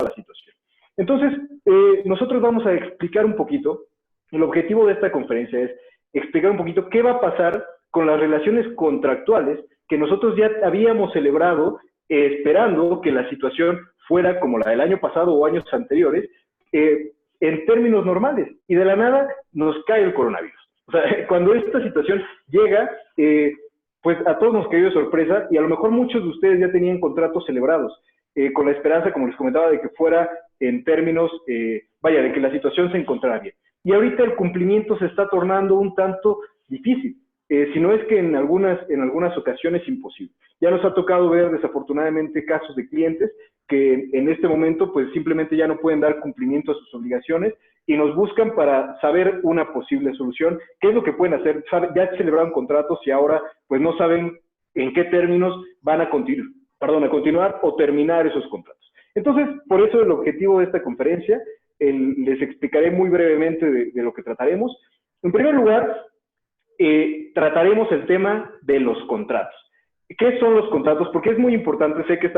la situación. Entonces, nosotros vamos a explicar un poquito, el objetivo de esta conferencia es explicar un poquito qué va a pasar con las relaciones contractuales que nosotros ya habíamos celebrado esperando que la situación fuera como la del año pasado o años anteriores, en términos normales, y de la nada nos cae el coronavirus. O sea, cuando esta situación llega, pues a todos nos cayó de sorpresa, y a lo mejor muchos de ustedes ya tenían contratos celebrados, con la esperanza, como les comentaba, de que fuera en términos, vaya, de que la situación se encontrara bien. Y ahorita el cumplimiento se está tornando un tanto difícil, si no es que en algunas ocasiones imposible. Ya nos ha tocado ver desafortunadamente casos de clientes que en este momento pues simplemente ya no pueden dar cumplimiento a sus obligaciones y nos buscan para saber una posible solución, qué es lo que pueden hacer. Ya celebraron contratos y ahora pues no saben en qué términos van a continuar o terminar esos contratos. Entonces, por eso el objetivo de esta conferencia, les explicaré muy brevemente de lo que trataremos. En primer lugar, trataremos el tema de los contratos. ¿Qué son los contratos? Porque es muy importante. Sé que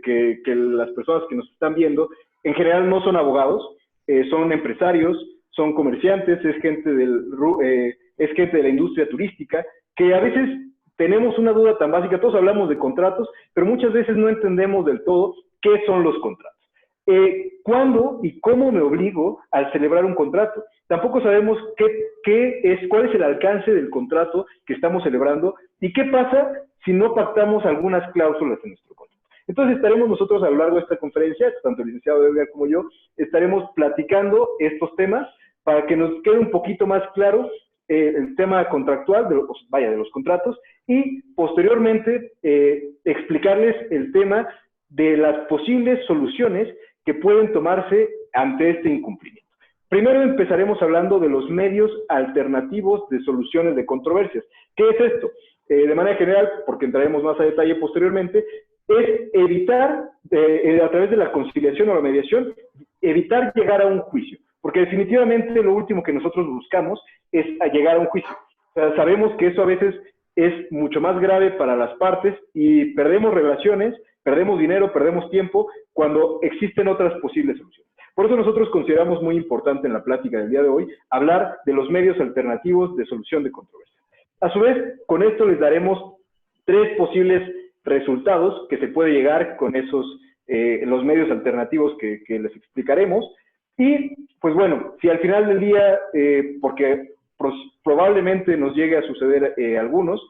que las personas que nos están viendo en general no son abogados, son empresarios, son comerciantes, es gente de la industria turística, que a veces tenemos una duda tan básica. Todos hablamos de contratos, pero muchas veces no entendemos del todo qué son los contratos. ¿Cuándo y cómo me obligo al celebrar un contrato? Tampoco sabemos cuál es el alcance del contrato que estamos celebrando y qué pasa si no pactamos algunas cláusulas en nuestro contrato. Entonces estaremos nosotros a lo largo de esta conferencia, tanto el licenciado Edgar como yo, estaremos platicando estos temas para que nos quede un poquito más claro el tema contractual, de los contratos, y posteriormente explicarles el tema de las posibles soluciones que pueden tomarse ante este incumplimiento. Primero empezaremos hablando de los medios alternativos de soluciones de controversias. ¿Qué es esto? De manera general, porque entraremos más a detalle posteriormente, es evitar, a través de la conciliación o la mediación, evitar llegar a un juicio. Porque definitivamente lo último que nosotros buscamos es llegar a un juicio. O sea, sabemos que eso a veces es mucho más grave para las partes y perdemos relaciones, perdemos dinero, perdemos tiempo cuando existen otras posibles soluciones. Por eso nosotros consideramos muy importante en la plática del día de hoy hablar de los medios alternativos de solución de controversias. A su vez, con esto les daremos 3 posibles resultados que se puede llegar con los medios alternativos que les explicaremos. Y, pues bueno, si al final del día, porque probablemente nos llegue a suceder algunos,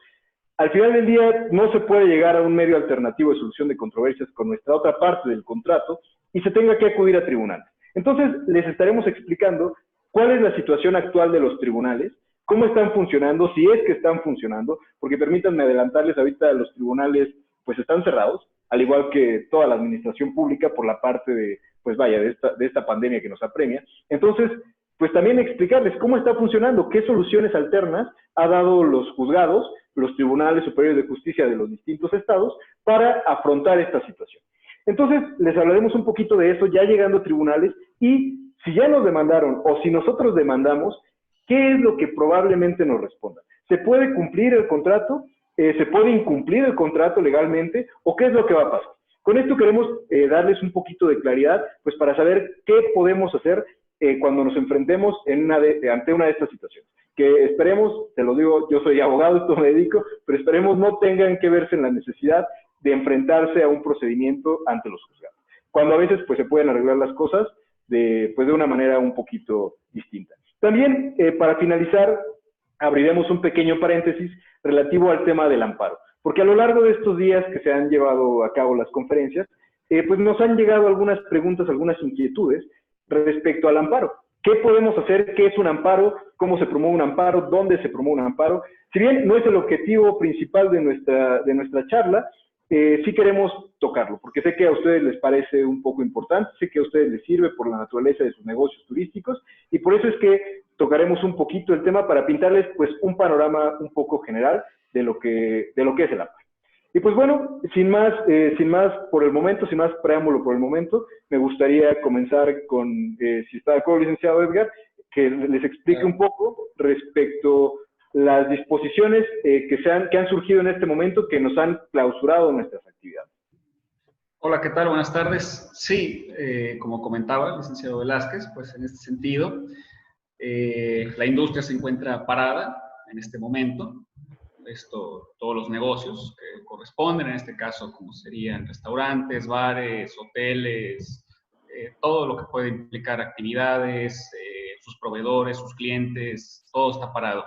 al final del día no se puede llegar a un medio alternativo de solución de controversias con nuestra otra parte del contrato y se tenga que acudir a tribunales. Entonces, les estaremos explicando cuál es la situación actual de los tribunales, cómo están funcionando, si es que están funcionando, porque permítanme adelantarles, ahorita los tribunales pues están cerrados, al igual que toda la administración pública por la parte de, pues vaya, de esta pandemia que nos apremia. Entonces, pues también explicarles cómo está funcionando, qué soluciones alternas ha dado los juzgados, los tribunales superiores de justicia de los distintos estados para afrontar esta situación. Entonces, les hablaremos un poquito de eso ya llegando a tribunales y si ya nos demandaron o si nosotros demandamos, ¿qué es lo que probablemente nos respondan? ¿Se puede cumplir el contrato? ¿Se puede incumplir el contrato legalmente? ¿O qué es lo que va a pasar? Con esto queremos darles un poquito de claridad, pues para saber qué podemos hacer cuando nos enfrentemos ante una de estas situaciones. Que esperemos, te lo digo, yo soy abogado, esto me dedico, pero esperemos no tengan que verse en la necesidad de enfrentarse a un procedimiento ante los juzgados. Cuando a veces pues se pueden arreglar las cosas de una manera un poquito distinta. También, para finalizar, abriremos un pequeño paréntesis relativo al tema del amparo, porque a lo largo de estos días que se han llevado a cabo las conferencias, pues nos han llegado algunas preguntas, algunas inquietudes respecto al amparo. ¿Qué podemos hacer? ¿Qué es un amparo? ¿Cómo se promueve un amparo? ¿Dónde se promueve un amparo? Si bien no es el objetivo principal de nuestra charla, sí queremos tocarlo, porque sé que a ustedes les parece un poco importante, sé que a ustedes les sirve por la naturaleza de sus negocios turísticos, y por eso es que tocaremos un poquito el tema para pintarles pues un panorama un poco general de lo que es el amparo. Y pues bueno, sin más por el momento, sin más preámbulo por el momento, me gustaría comenzar con, si está de acuerdo, licenciado Edgar, que les explique un poco respecto las disposiciones que han surgido en este momento que nos han clausurado nuestras actividades. Hola, ¿qué tal? Buenas tardes. Sí, como comentaba el licenciado Velázquez, pues en este sentido, la industria se encuentra parada en este momento. Todos los negocios que corresponden, en este caso, como serían restaurantes, bares, hoteles, todo lo que puede implicar actividades, sus proveedores, sus clientes, todo está parado.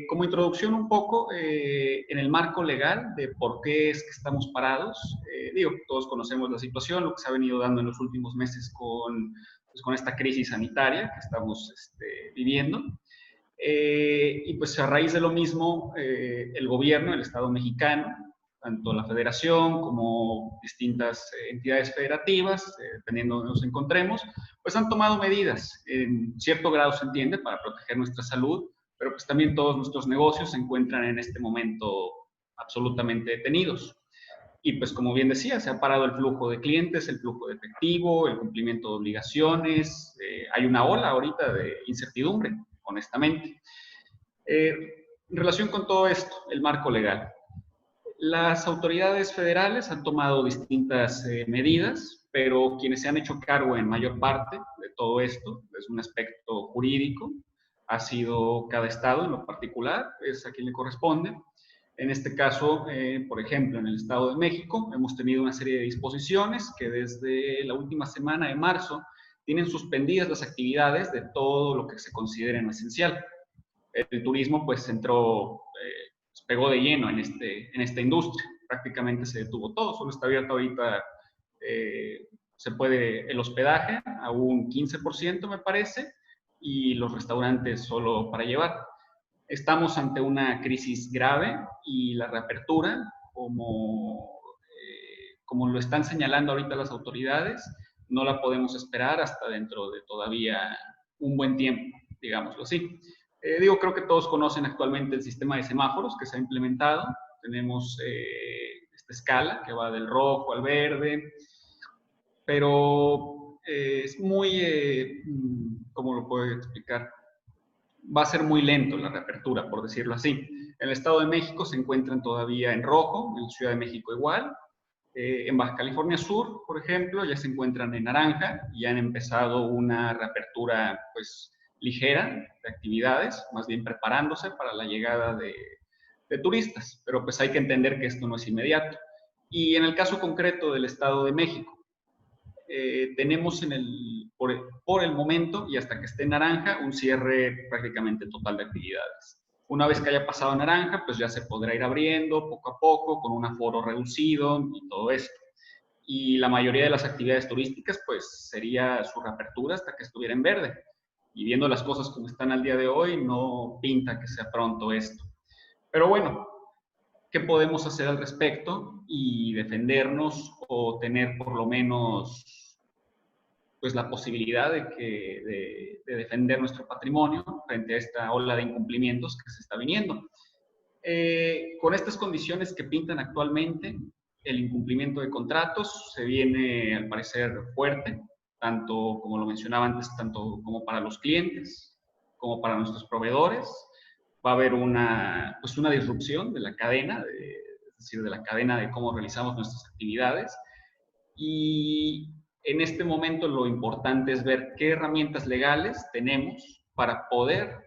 Como introducción un poco, en el marco legal de por qué es que estamos parados, todos conocemos la situación, lo que se ha venido dando en los últimos meses con esta crisis sanitaria que estamos viviendo. Y pues a raíz de lo mismo, el gobierno, el Estado mexicano, tanto la federación como distintas entidades federativas, dependiendo de donde nos encontremos, pues han tomado medidas. En cierto grado se entiende para proteger nuestra salud, pero pues también todos nuestros negocios se encuentran en este momento absolutamente detenidos. Y pues como bien decía, se ha parado el flujo de clientes, el flujo de efectivo, el cumplimiento de obligaciones. Hay una ola ahorita de incertidumbre, honestamente. En relación con todo esto, el marco legal. Las autoridades federales han tomado distintas medidas, pero quienes se han hecho cargo en mayor parte de todo esto, desde un aspecto jurídico, ha sido cada estado en lo particular, es a quien le corresponde. En este caso, por ejemplo, en el Estado de México, hemos tenido una serie de disposiciones que desde la última semana de marzo tienen suspendidas las actividades de todo lo que se considere no esencial. El turismo pues entró, pegó de lleno en esta industria. Prácticamente se detuvo todo, solo está abierto ahorita, se puede el hospedaje a un 15% me parece, y los restaurantes solo para llevar. Estamos ante una crisis grave y la reapertura, como lo están señalando ahorita las autoridades, no la podemos esperar hasta dentro de todavía un buen tiempo, digámoslo así. Creo que todos conocen actualmente el sistema de semáforos que se ha implementado. Tenemos esta escala que va del rojo al verde, pero es muy, ¿cómo lo puedo explicar? Va a ser muy lento la reapertura, por decirlo así. En el Estado de México se encuentran todavía en rojo, en Ciudad de México igual. En Baja California Sur, por ejemplo, ya se encuentran en naranja y han empezado una reapertura pues ligera de actividades, más bien preparándose para la llegada de turistas, pero pues hay que entender que esto no es inmediato. Y en el caso concreto del Estado de México, tenemos por el momento y hasta que esté en naranja un cierre prácticamente total de actividades. Una vez que haya pasado naranja, pues ya se podrá ir abriendo poco a poco con un aforo reducido y todo esto. Y la mayoría de las actividades turísticas, pues sería su reapertura hasta que estuviera en verde. Y viendo las cosas como están al día de hoy, no pinta que sea pronto esto. Pero bueno, ¿qué podemos hacer al respecto y defendernos o tener por lo menos pues la posibilidad de defender nuestro patrimonio frente a esta ola de incumplimientos que se está viniendo? Con estas condiciones que pintan actualmente, el incumplimiento de contratos se viene al parecer fuerte, tanto como lo mencionaba antes, tanto como para los clientes como para nuestros proveedores. Va a haber una disrupción de la cadena, es decir, de la cadena de cómo realizamos nuestras actividades. Y en este momento lo importante es ver qué herramientas legales tenemos para poder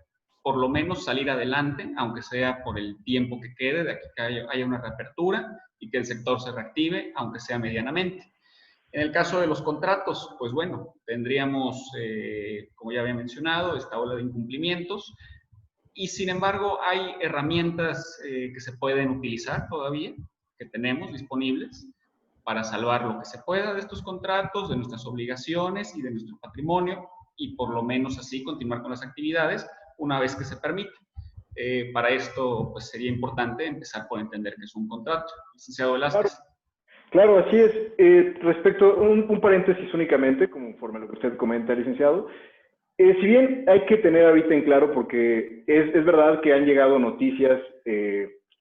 por lo menos salir adelante, aunque sea por el tiempo que quede, de aquí que haya una reapertura y que el sector se reactive, aunque sea medianamente. En el caso de los contratos, pues bueno, tendríamos, como ya había mencionado, esta ola de incumplimientos, y sin embargo hay herramientas que se pueden utilizar todavía, que tenemos disponibles, para salvar lo que se pueda de estos contratos, de nuestras obligaciones y de nuestro patrimonio, y por lo menos así continuar con las actividades una vez que se permite. Para esto, pues sería importante empezar por entender qué es un contrato. Licenciado Velázquez. Claro, así es. Respecto, un paréntesis únicamente, conforme a lo que usted comenta, licenciado. Si bien hay que tener ahorita en claro, porque es verdad que han llegado noticias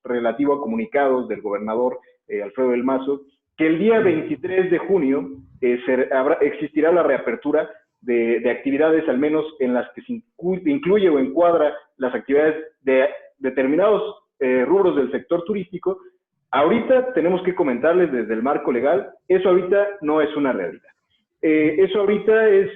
relativo a comunicados del gobernador Alfredo del Mazo, que el día 23 de junio existirá la reapertura de actividades, al menos en las que se incluye o encuadra las actividades de determinados rubros del sector turístico, Ahorita tenemos que comentarles desde el marco legal, eso ahorita no es una realidad. Eso ahorita es,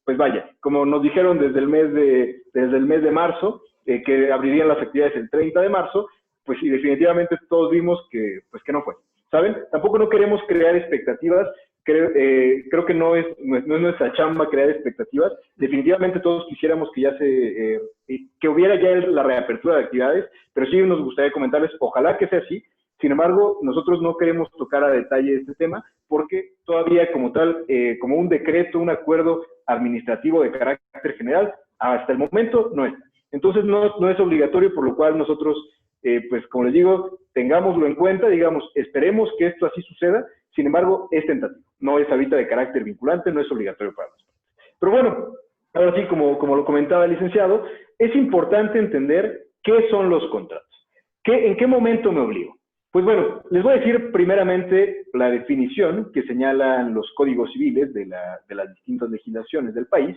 pues vaya, como nos dijeron desde el mes de marzo, que abrirían las actividades el 30 de marzo, pues sí, definitivamente todos vimos que, pues que no fue. ¿Saben? Tampoco no queremos crear expectativas. Creo que no es nuestra chamba crear expectativas. Definitivamente todos quisiéramos que que hubiera ya la reapertura de actividades, pero sí nos gustaría comentarles, ojalá que sea así. Sin embargo, nosotros no queremos tocar a detalle este tema porque todavía como tal, como un decreto, un acuerdo administrativo de carácter general, hasta el momento no está. Entonces no es obligatorio, por lo cual nosotros, pues como les digo, tengámoslo en cuenta, digamos, esperemos que esto así suceda. Sin embargo, es tentativo, no es ahorita de carácter vinculante, no es obligatorio para las partes. Pero bueno, ahora sí, como lo comentaba el licenciado, es importante entender qué son los contratos. ¿En qué momento me obligo? Pues bueno, les voy a decir primeramente la definición que señalan los códigos civiles de las distintas legislaciones del país,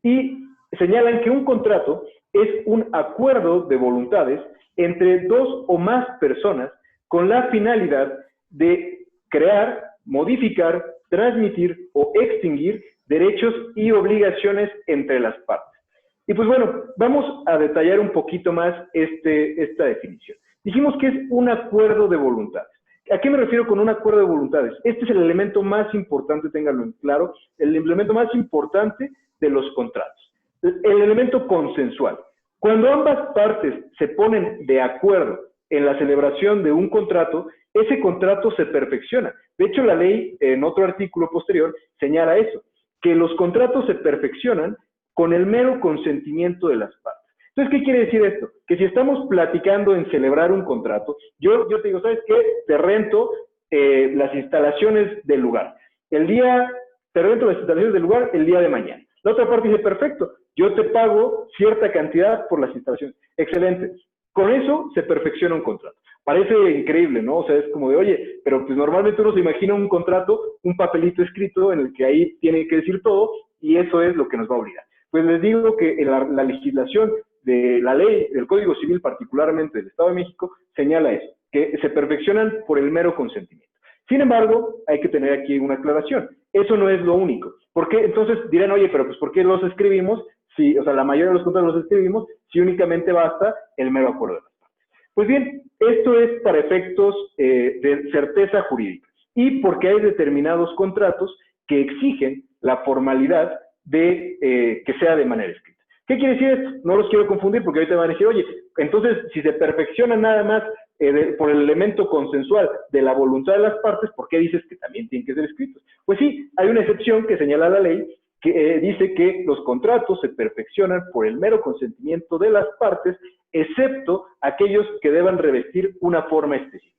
y señalan que un contrato es un acuerdo de voluntades entre dos o más personas con la finalidad de crear, modificar, transmitir o extinguir derechos y obligaciones entre las partes. Y pues bueno, vamos a detallar un poquito más esta definición. Dijimos que es un acuerdo de voluntades. ¿A qué me refiero con un acuerdo de voluntades? Este es el elemento más importante, ténganlo en claro, el elemento más importante de los contratos. El elemento consensual. Cuando ambas partes se ponen de acuerdo en la celebración de un contrato, ese contrato se perfecciona. De hecho, la ley, en otro artículo posterior, señala eso, que los contratos se perfeccionan con el mero consentimiento de las partes. Entonces, ¿qué quiere decir esto? Que si estamos platicando en celebrar un contrato, yo te digo, ¿sabes qué? Te rento las instalaciones del lugar. Te rento las instalaciones del lugar el día de mañana. La otra parte dice, perfecto, yo te pago cierta cantidad por las instalaciones. Excelente. Con eso se perfecciona un contrato. Parece increíble, ¿no? O sea, es como de, oye, pero pues normalmente uno se imagina un contrato, un papelito escrito en el que ahí tiene que decir todo, y eso es lo que nos va a obligar. Pues les digo que en la legislación de la ley, del Código Civil, particularmente del Estado de México, señala eso, que se perfeccionan por el mero consentimiento. Sin embargo, hay que tener aquí una aclaración. Eso no es lo único. ¿Por qué? Entonces dirán, oye, pero pues ¿por qué los escribimos? Si, o sea, la mayoría de los contratos los escribimos si únicamente basta el mero acuerdo de las partes. Pues bien, esto es para efectos de certeza jurídica y porque hay determinados contratos que exigen la formalidad de que sea de manera escrita. ¿Qué quiere decir esto? No los quiero confundir porque ahorita van a decir, oye, entonces si se perfecciona nada más por el elemento consensual de la voluntad de las partes, ¿por qué dices que también tienen que ser escritos? Pues sí, hay una excepción que señala la ley que dice que los contratos se perfeccionan por el mero consentimiento de las partes, excepto aquellos que deban revestir una forma específica.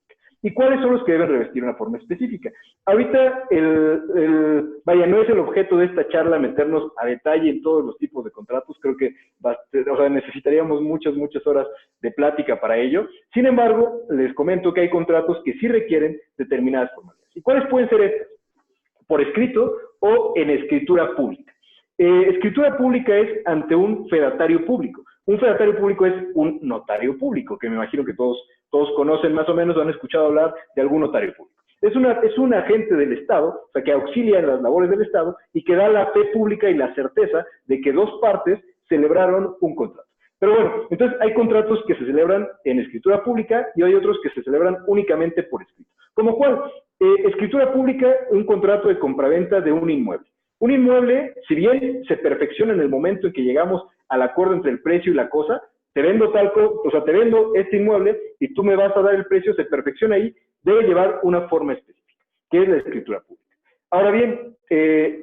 ¿Y cuáles son los que deben revestir una forma específica? Ahorita, vaya, no es el objeto de esta charla meternos a detalle en todos los tipos de contratos, creo que necesitaríamos muchas horas de plática para ello. Sin embargo, les comento que hay contratos que sí requieren determinadas formalidades. ¿Y cuáles pueden ser estas? Por escrito o en escritura pública. Escritura pública es ante un fedatario público. Un fedatario público es un notario público, que me imagino que todos conocen más o menos o han escuchado hablar de algún notario público. Es un agente del Estado, o sea, que auxilia en las labores del Estado y que da la fe pública y la certeza de que dos partes celebraron un contrato. Pero bueno, entonces hay contratos que se celebran en escritura pública y hay otros que se celebran únicamente por escrito. ¿Cómo cuál? Escritura pública, un contrato de compraventa de un inmueble. Un inmueble, si bien se perfecciona en el momento en que llegamos al acuerdo entre el precio y la cosa, te vendo te vendo este inmueble y tú me vas a dar el precio, se perfecciona ahí, debe llevar una forma específica, que es la escritura pública. Ahora bien,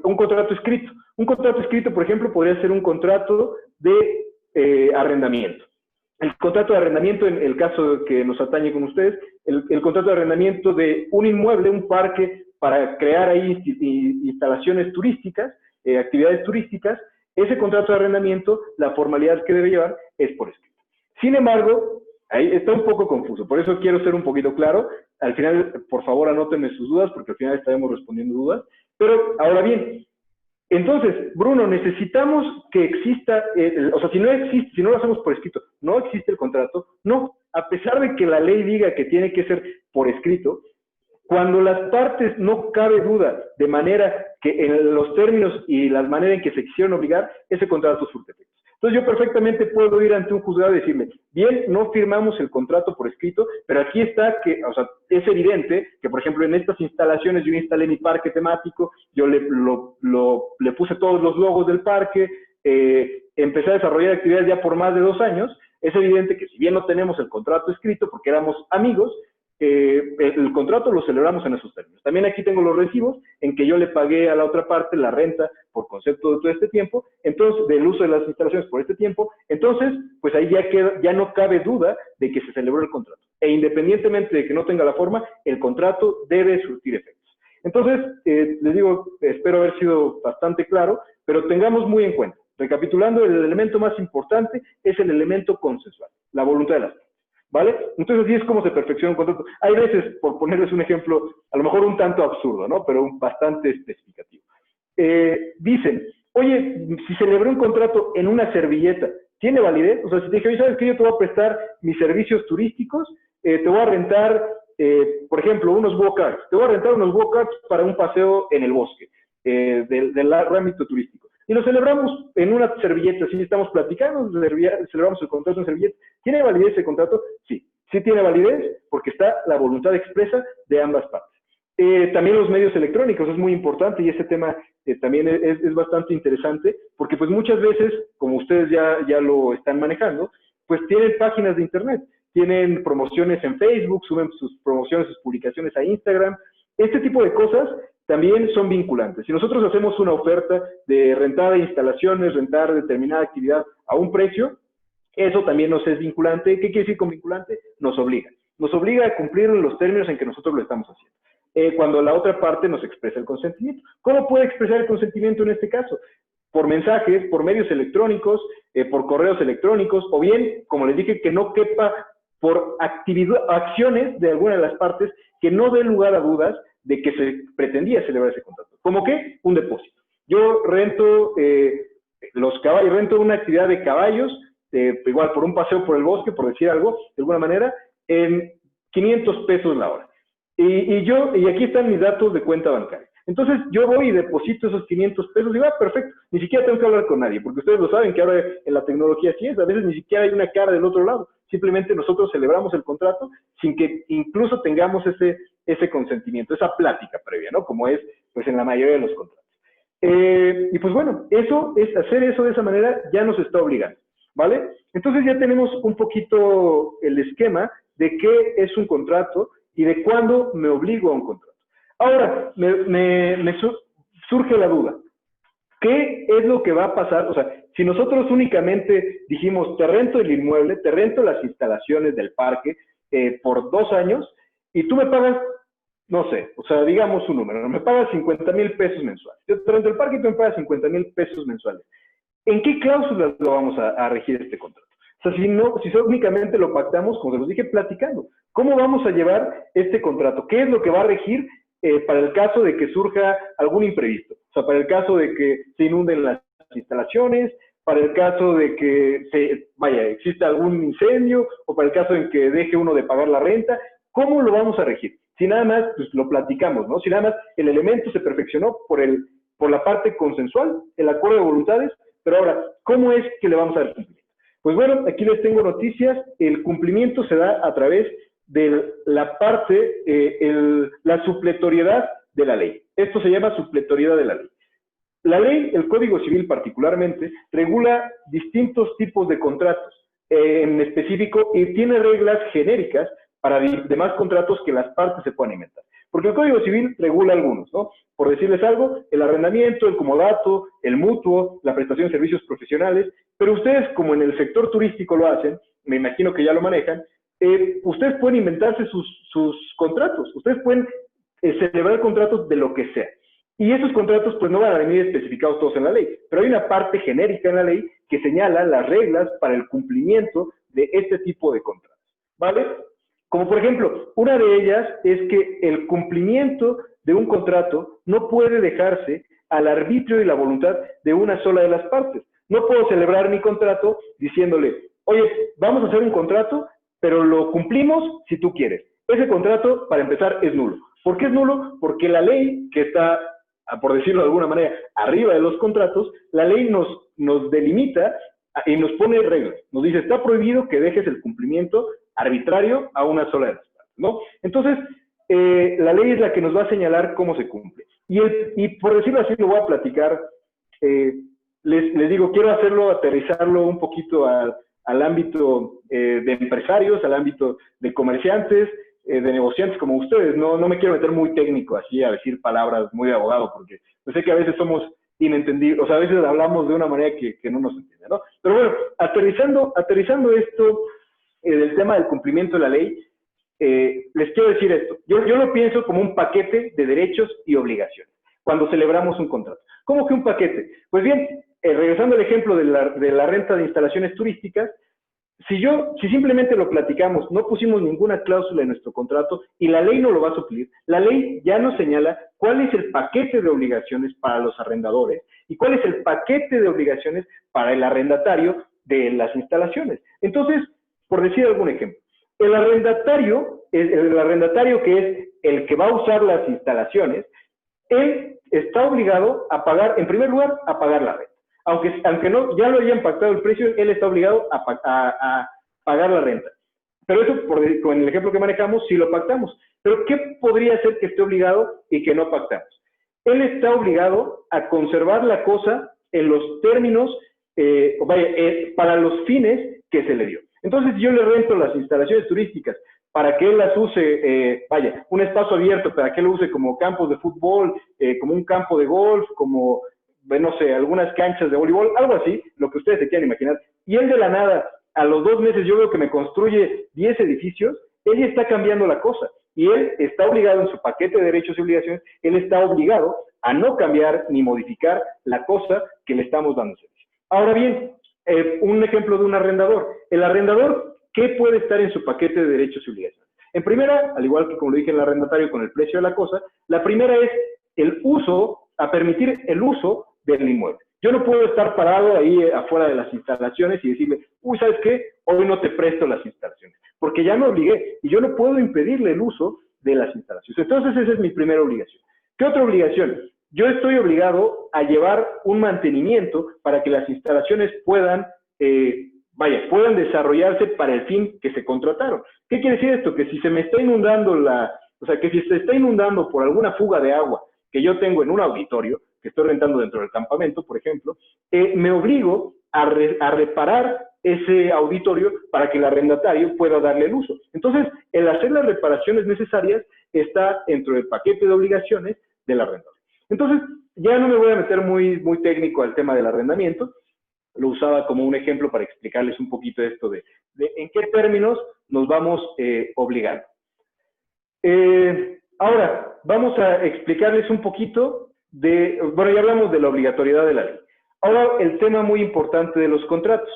un contrato escrito. Un contrato escrito, por ejemplo, podría ser un contrato de arrendamiento. El contrato de arrendamiento, en el caso que nos atañe con ustedes, el contrato de arrendamiento de un inmueble, un parque, para crear ahí instalaciones turísticas, actividades turísticas, ese contrato de arrendamiento, la formalidad que debe llevar es por escrito. Sin embargo, ahí está un poco confuso, por eso quiero ser un poquito claro. Al final, por favor, anótenme sus dudas, porque al final estaremos respondiendo dudas. Pero, ahora bien, Entonces, Bruno, necesitamos que exista, o sea, si no existe, si no lo hacemos por escrito, no existe el contrato, no, a pesar de que la ley diga que tiene que ser por escrito, cuando las partes no cabe duda de manera que en los términos y la manera en que se quisieron obligar, ese contrato surte efectos. Entonces yo perfectamente puedo ir ante un juzgado y decirle, bien, no firmamos el contrato por escrito, pero aquí está que, o sea, es evidente que, por ejemplo, en estas instalaciones yo instalé mi parque temático, yo le puse todos los logos del parque, empecé a desarrollar actividades ya por más de 2 años, es evidente que si bien no tenemos el contrato escrito porque éramos amigos, el contrato lo celebramos en esos términos. También aquí tengo los recibos en que yo le pagué a la otra parte la renta por concepto de todo este tiempo, entonces, del uso de las instalaciones por este tiempo, entonces, pues ahí ya no cabe duda de que se celebró el contrato. E independientemente de que no tenga la forma, el contrato debe surtir efectos. Entonces, les digo, espero haber sido bastante claro, pero tengamos muy en cuenta, recapitulando, el elemento más importante es el elemento consensual, la voluntad de las partes. ¿Vale? Entonces así es como se perfecciona un contrato. Hay veces, por ponerles un ejemplo, a lo mejor un tanto absurdo, ¿no? Pero bastante especificativo. Dicen, oye, si celebré un contrato en una servilleta, ¿tiene validez? O sea, si te dije, oye, ¿sabes qué? Yo te voy a prestar mis servicios turísticos, te voy a rentar, por ejemplo, unos walk-carts. Te voy a rentar unos walk-carts para un paseo en el bosque, del ámbito turístico. Y lo celebramos en una servilleta, sí estamos platicando, celebramos el contrato en servilleta. ¿Tiene validez ese contrato? Sí, sí tiene validez porque está la voluntad expresa de ambas partes. También los medios electrónicos es muy importante y ese tema también es bastante interesante porque pues muchas veces, como ustedes ya lo están manejando, pues tienen páginas de internet, tienen promociones en Facebook, suben sus promociones, sus publicaciones a Instagram. Este tipo de cosas también son vinculantes. Si nosotros hacemos una oferta de rentar instalaciones, rentar determinada actividad a un precio, eso también nos es vinculante. ¿Qué quiere decir con vinculante? Nos obliga. Nos obliga a cumplir los términos en que nosotros lo estamos haciendo. Cuando la otra parte nos expresa el consentimiento. ¿Cómo puede expresar el consentimiento en este caso? Por mensajes, por medios electrónicos, por correos electrónicos, o bien, como les dije, que no quepa por acciones de alguna de las partes que no dé lugar a dudas de que se pretendía celebrar ese contrato. ¿Cómo qué? Un depósito. Yo rento los caballos, rento una actividad de caballos, igual por un paseo por el bosque, por decir algo, de alguna manera, en 500 pesos la hora. Y aquí están mis datos de cuenta bancaria. Entonces yo voy y deposito esos 500 pesos y va, perfecto, ni siquiera tengo que hablar con nadie, porque ustedes lo saben que ahora en la tecnología así es, a veces ni siquiera hay una cara del otro lado, simplemente nosotros celebramos el contrato sin que incluso tengamos ese consentimiento, esa plática previa, ¿no? Como es pues en la mayoría de los contratos. Y pues bueno, hacer eso de esa manera ya nos está obligando, ¿vale? Entonces ya tenemos un poquito el esquema de qué es un contrato y de cuándo me obligo a un contrato. Ahora, surge la duda. ¿Qué es lo que va a pasar? O sea, si nosotros únicamente dijimos, te rento el inmueble, te rento las instalaciones del parque por 2 años y tú me pagas, no sé, o sea, digamos un número, me pagas 50,000 pesos mensuales. Yo te rento el parque y tú me pagas 50,000 pesos mensuales. ¿En qué cláusulas lo vamos a regir este contrato? O sea, si únicamente lo pactamos, como se los dije, platicando. ¿Cómo vamos a llevar este contrato? ¿Qué es lo que va a regir para el caso de que surja algún imprevisto? O sea, para el caso de que se inunden las instalaciones, para el caso de que exista algún incendio, o para el caso en que deje uno de pagar la renta. ¿Cómo lo vamos a regir? Si nada más, pues lo platicamos, ¿no? Si nada más el elemento se perfeccionó por la parte consensual, el acuerdo de voluntades, pero ahora, ¿cómo es que le vamos a dar cumplimiento? Pues bueno, aquí les tengo noticias. El cumplimiento se da a través de la parte, la supletoriedad de la ley. Esto se llama supletoriedad de la ley. La ley, el Código Civil particularmente, regula distintos tipos de contratos en específico y tiene reglas genéricas para demás contratos que las partes se puedan inventar. Porque el Código Civil regula algunos, ¿no? Por decirles algo, el arrendamiento, el comodato, el mutuo, la prestación de servicios profesionales, pero ustedes, como en el sector turístico lo hacen, me imagino que ya lo manejan, ustedes pueden inventarse sus contratos, ustedes pueden celebrar contratos de lo que sea. Y esos contratos pues no van a venir especificados todos en la ley, pero hay una parte genérica en la ley que señala las reglas para el cumplimiento de este tipo de contratos, ¿vale? Como por ejemplo, una de ellas es que el cumplimiento de un contrato no puede dejarse al arbitrio y la voluntad de una sola de las partes. No puedo celebrar mi contrato diciéndole, oye, vamos a hacer un contrato, pero lo cumplimos si tú quieres. Ese contrato, para empezar, es nulo. ¿Por qué es nulo? Porque la ley que está, por decirlo de alguna manera, arriba de los contratos, la ley nos delimita y nos pone reglas. Nos dice, está prohibido que dejes el cumplimiento arbitrario a una sola de las partes, ¿no? Entonces, la ley es la que nos va a señalar cómo se cumple. Y por decirlo así, lo voy a platicar. Les digo, quiero hacerlo, aterrizarlo un poquito al ámbito de empresarios, al ámbito de comerciantes, de negociantes como ustedes. No me quiero meter muy técnico así a decir palabras muy de abogado, porque yo sé que a veces somos inentendibles, o sea, a veces hablamos de una manera que no nos entiende, ¿no? Pero bueno, aterrizando esto del tema del cumplimiento de la ley, les quiero decir esto. Yo lo pienso como un paquete de derechos y obligaciones cuando celebramos un contrato. ¿Cómo que un paquete? Pues bien, regresando al ejemplo de la renta de instalaciones turísticas, si simplemente lo platicamos, no pusimos ninguna cláusula en nuestro contrato y la ley no lo va a suplir, la ley ya nos señala cuál es el paquete de obligaciones para los arrendadores y cuál es el paquete de obligaciones para el arrendatario de las instalaciones. Entonces, por decir algún ejemplo, el arrendatario que es el que va a usar las instalaciones, él está obligado a pagar, en primer lugar, a pagar la renta. Aunque no, ya lo hayan pactado el precio, él está obligado a pagar la renta. Pero eso, con el ejemplo que manejamos, sí lo pactamos. Pero ¿qué podría ser que esté obligado y que no pactamos? Él está obligado a conservar la cosa en los términos, para los fines que se le dio. Entonces, yo le rento las instalaciones turísticas para que él las use, un espacio abierto, para que él lo use como campos de fútbol, como un campo de golf, como, no sé, algunas canchas de voleibol, algo así, lo que ustedes se quieran imaginar. Y él de la nada, a los 2 meses yo veo que me construye 10 edificios, él ya está cambiando la cosa. Y él está obligado en su paquete de derechos y obligaciones, él está obligado a no cambiar ni modificar la cosa que le estamos dando servicio. Ahora bien, un ejemplo de un arrendador. El arrendador, ¿qué puede estar en su paquete de derechos y obligaciones? En primera, al igual que como lo dije en el arrendatario con el precio de la cosa, la primera es el uso, a permitir el uso del inmueble. Yo no puedo estar parado ahí afuera de las instalaciones y decirle, uy, ¿sabes qué? Hoy no te presto las instalaciones, porque ya me obligué y yo no puedo impedirle el uso de las instalaciones. Entonces, esa es mi primera obligación. ¿Qué otra obligación? Yo estoy obligado a llevar un mantenimiento para que las instalaciones puedan desarrollarse para el fin que se contrataron. ¿Qué quiere decir esto? Que si se me está inundando que si se está inundando por alguna fuga de agua que yo tengo en un auditorio, que estoy rentando dentro del campamento, por ejemplo, me obligo a reparar ese auditorio para que el arrendatario pueda darle el uso. Entonces, el hacer las reparaciones necesarias está dentro del paquete de obligaciones del arrendador. Entonces, ya no me voy a meter muy técnico al tema del arrendamiento, lo usaba como un ejemplo para explicarles un poquito esto de en qué términos nos vamos obligando. Ahora, vamos a explicarles un poquito bueno, ya hablamos de la obligatoriedad de la ley. Ahora, el tema muy importante de los contratos.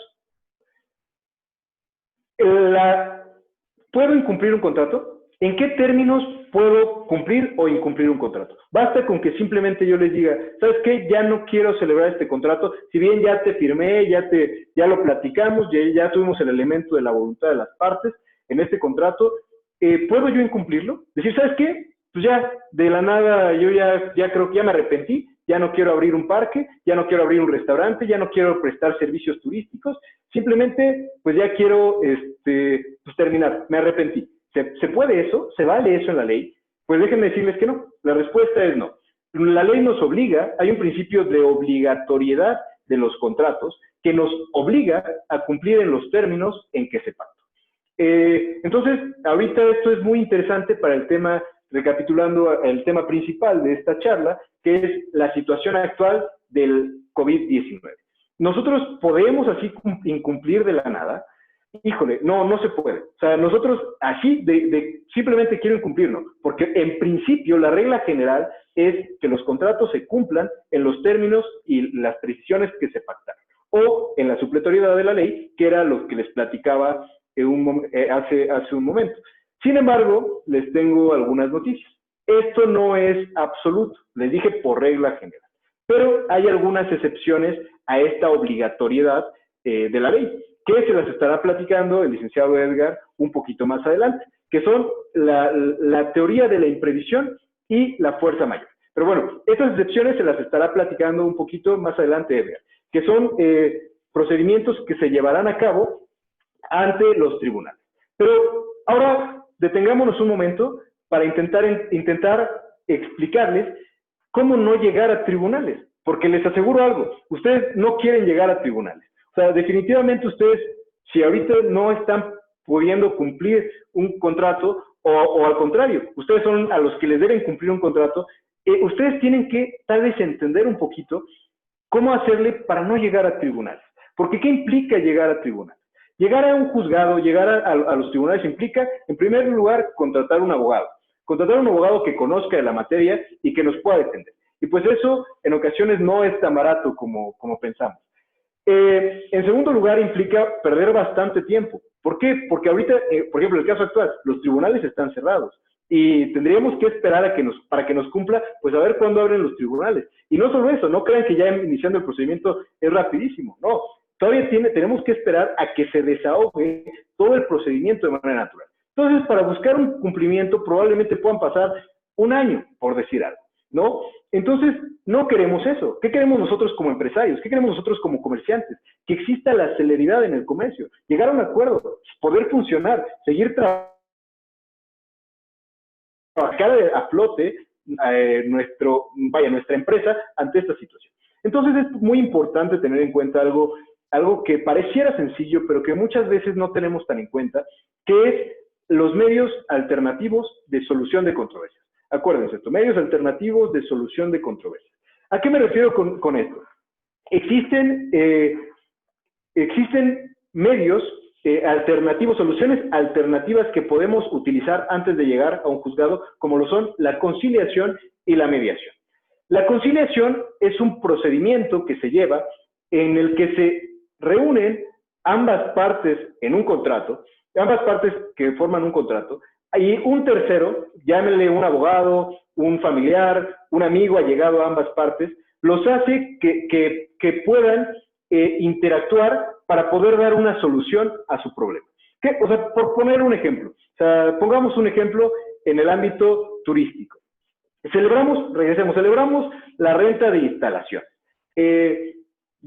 ¿Puedo incumplir un contrato? ¿En qué términos puedo cumplir o incumplir un contrato? Basta con que simplemente yo les diga, ¿sabes qué? Ya no quiero celebrar este contrato, si bien ya te firmé, ya lo platicamos, ya tuvimos el elemento de la voluntad de las partes en este contrato, ¿puedo yo incumplirlo? Decir, ¿sabes qué? Pues ya, de la nada, yo ya creo que ya me arrepentí, ya no quiero abrir un parque, ya no quiero abrir un restaurante, ya no quiero prestar servicios turísticos, simplemente, pues ya quiero pues terminar, me arrepentí. ¿Se puede eso? ¿Se vale eso en la ley? Pues déjenme decirles que no. La respuesta es no. La ley nos obliga, hay un principio de obligatoriedad de los contratos que nos obliga a cumplir en los términos en que se pactó. Entonces, ahorita esto es muy interesante para el tema, recapitulando el tema principal de esta charla, que es la situación actual del COVID-19. Nosotros podemos así incumplir de la nada. Híjole, no se puede. O sea, nosotros así simplemente quiero incumplirlo, porque en principio la regla general es que los contratos se cumplan en los términos y las precisiones que se pactaron, o en la supletoriedad de la ley, que era lo que les platicaba hace un momento. Sin embargo, les tengo algunas noticias. Esto no es absoluto, les dije por regla general. Pero hay algunas excepciones a esta obligatoriedad de la ley, que se las estará platicando el licenciado Edgar un poquito más adelante, que son la teoría de la imprevisión y la fuerza mayor. Pero bueno, estas excepciones se las estará platicando un poquito más adelante Edgar, que son procedimientos que se llevarán a cabo ante los tribunales. Pero ahora detengámonos un momento para intentar explicarles cómo no llegar a tribunales, porque les aseguro algo, ustedes no quieren llegar a tribunales. O sea, definitivamente ustedes, si ahorita no están pudiendo cumplir un contrato, o al contrario, ustedes son a los que les deben cumplir un contrato, ustedes tienen que tal vez entender un poquito cómo hacerle para no llegar a tribunales. Porque ¿qué implica llegar a tribunales? Llegar a un juzgado, llegar a los tribunales implica, en primer lugar, contratar un abogado. Contratar un abogado que conozca de la materia y que nos pueda defender. Y pues eso en ocasiones no es tan barato como pensamos. En segundo lugar, implica perder bastante tiempo. ¿Por qué? Porque ahorita, por ejemplo, en el caso actual, los tribunales están cerrados y tendríamos que esperar para que nos cumpla, pues a ver cuándo abren los tribunales. Y no solo eso, no crean que ya iniciando el procedimiento es rapidísimo, no. Todavía tenemos que esperar a que se desahogue todo el procedimiento de manera natural. Entonces, para buscar un cumplimiento probablemente puedan pasar un año, por decir algo, ¿no? Entonces, no queremos eso. ¿Qué queremos nosotros como empresarios? ¿Qué queremos nosotros como comerciantes? Que exista la celeridad en el comercio, llegar a un acuerdo, poder funcionar, seguir trabajando, sacar a flote nuestra empresa ante esta situación. Entonces, es muy importante tener en cuenta algo que pareciera sencillo, pero que muchas veces no tenemos tan en cuenta, que es los medios alternativos de solución de controversias. Acuérdense esto, medios alternativos de solución de controversias. ¿A qué me refiero con esto? Existen medios alternativos, soluciones alternativas que podemos utilizar antes de llegar a un juzgado, como lo son la conciliación y la mediación. La conciliación es un procedimiento que se lleva en el que se reúnen ambas partes en un contrato, ambas partes que forman un contrato, y un tercero, llámenle un abogado, un familiar, un amigo allegado a ambas partes, los hace que puedan interactuar para poder dar una solución a su problema. O sea, por poner un ejemplo, o sea, pongamos un ejemplo en el ámbito turístico. Celebramos la renta de instalación.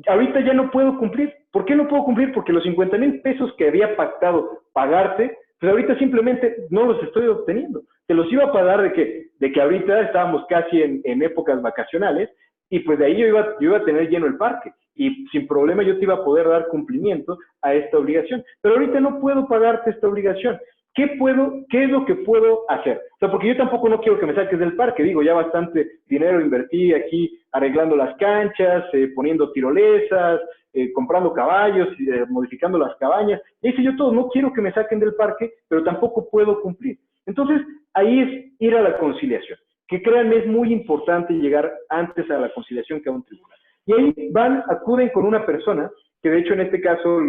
Ahorita ya no puedo cumplir. ¿Por qué no puedo cumplir? Porque los 50,000 pesos que había pactado pagarte, pues ahorita simplemente no los estoy obteniendo. Te los iba a pagar de que ahorita estábamos casi en épocas vacacionales y pues de ahí yo iba a tener lleno el parque y sin problema yo te iba a poder dar cumplimiento a esta obligación. Pero ahorita no puedo pagarte esta obligación. ¿Qué es lo que puedo hacer? O sea, porque yo tampoco no quiero que me saques del parque. Digo, ya bastante dinero invertí aquí arreglando las canchas, poniendo tirolesas, comprando caballos, modificando las cabañas. Y hice yo todo. No quiero que me saquen del parque, pero tampoco puedo cumplir. Entonces, ahí es ir a la conciliación. Que créanme, es muy importante llegar antes a la conciliación que a un tribunal. Y ahí acuden con una persona, que de hecho en este caso,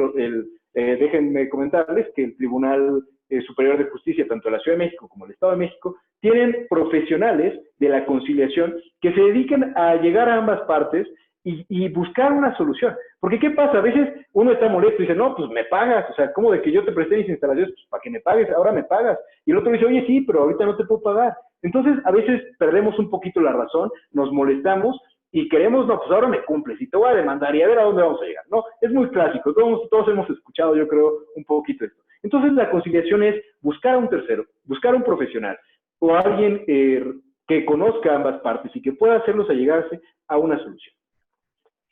déjenme comentarles que el Tribunal Superior de Justicia, tanto de la Ciudad de México como el Estado de México, tienen profesionales de la conciliación que se dedican a llegar a ambas partes y buscar una solución. Porque ¿qué pasa? A veces uno está molesto y dice, no, pues me pagas, o sea, ¿cómo de que yo te presté mis instalaciones? Pues para que me pagues, ahora me pagas. Y el otro dice, oye, sí, pero ahorita no te puedo pagar. Entonces, a veces perdemos un poquito la razón, nos molestamos y queremos, no, pues ahora me cumples y te voy a demandar y a ver a dónde vamos a llegar. No, es muy clásico, todos hemos escuchado, yo creo, un poquito esto. Entonces, la conciliación es buscar a un tercero, buscar a un profesional o a alguien que conozca ambas partes y que pueda hacerlos allegarse a una solución.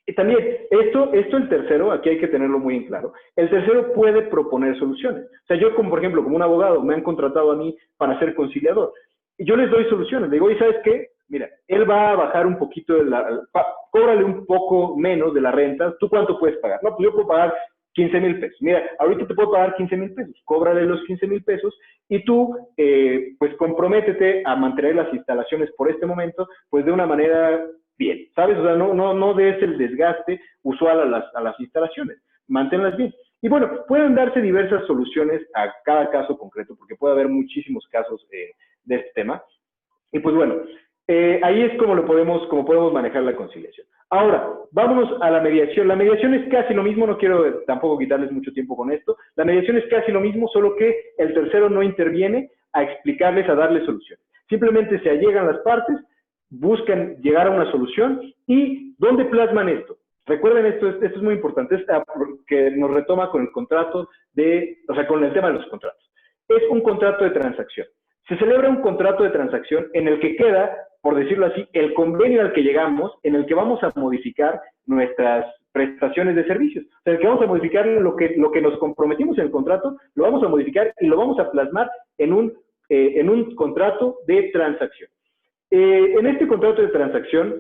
Y también, esto el tercero, aquí hay que tenerlo muy en claro, el tercero puede proponer soluciones. O sea, yo, por ejemplo, como un abogado, me han contratado a mí para ser conciliador. Y yo les doy soluciones. Le digo, ¿y sabes qué? Mira, él va a bajar un poquito, cóbrale un poco menos de la renta. ¿Tú cuánto puedes pagar? No, pues yo puedo pagar 15,000 pesos. Mira, ahorita te puedo pagar 15,000 pesos. Cóbrale los 15,000 pesos y tú, pues, comprométete a mantener las instalaciones por este momento, pues, de una manera bien, ¿sabes? O sea, no des el desgaste usual a las instalaciones. Manténlas bien. Y bueno, pueden darse diversas soluciones a cada caso concreto, porque puede haber muchísimos casos de este tema. Y pues bueno, Ahí es como podemos manejar la conciliación. Ahora, vámonos a la mediación. La mediación es casi lo mismo, no quiero tampoco quitarles mucho tiempo con esto. La mediación es casi lo mismo, solo que el tercero no interviene a explicarles, a darles soluciones. Simplemente se allegan las partes, buscan llegar a una solución y ¿dónde plasman esto? Recuerden esto es muy importante, que nos retoma con el contrato con el tema de los contratos. Es un contrato de transacción. Se celebra un contrato de transacción en el que queda, por decirlo así, el convenio al que llegamos, en el que vamos a modificar nuestras prestaciones de servicios. O sea, en el que vamos a modificar lo que nos comprometimos en el contrato, lo vamos a modificar y lo vamos a plasmar en un contrato de transacción. En este contrato de transacción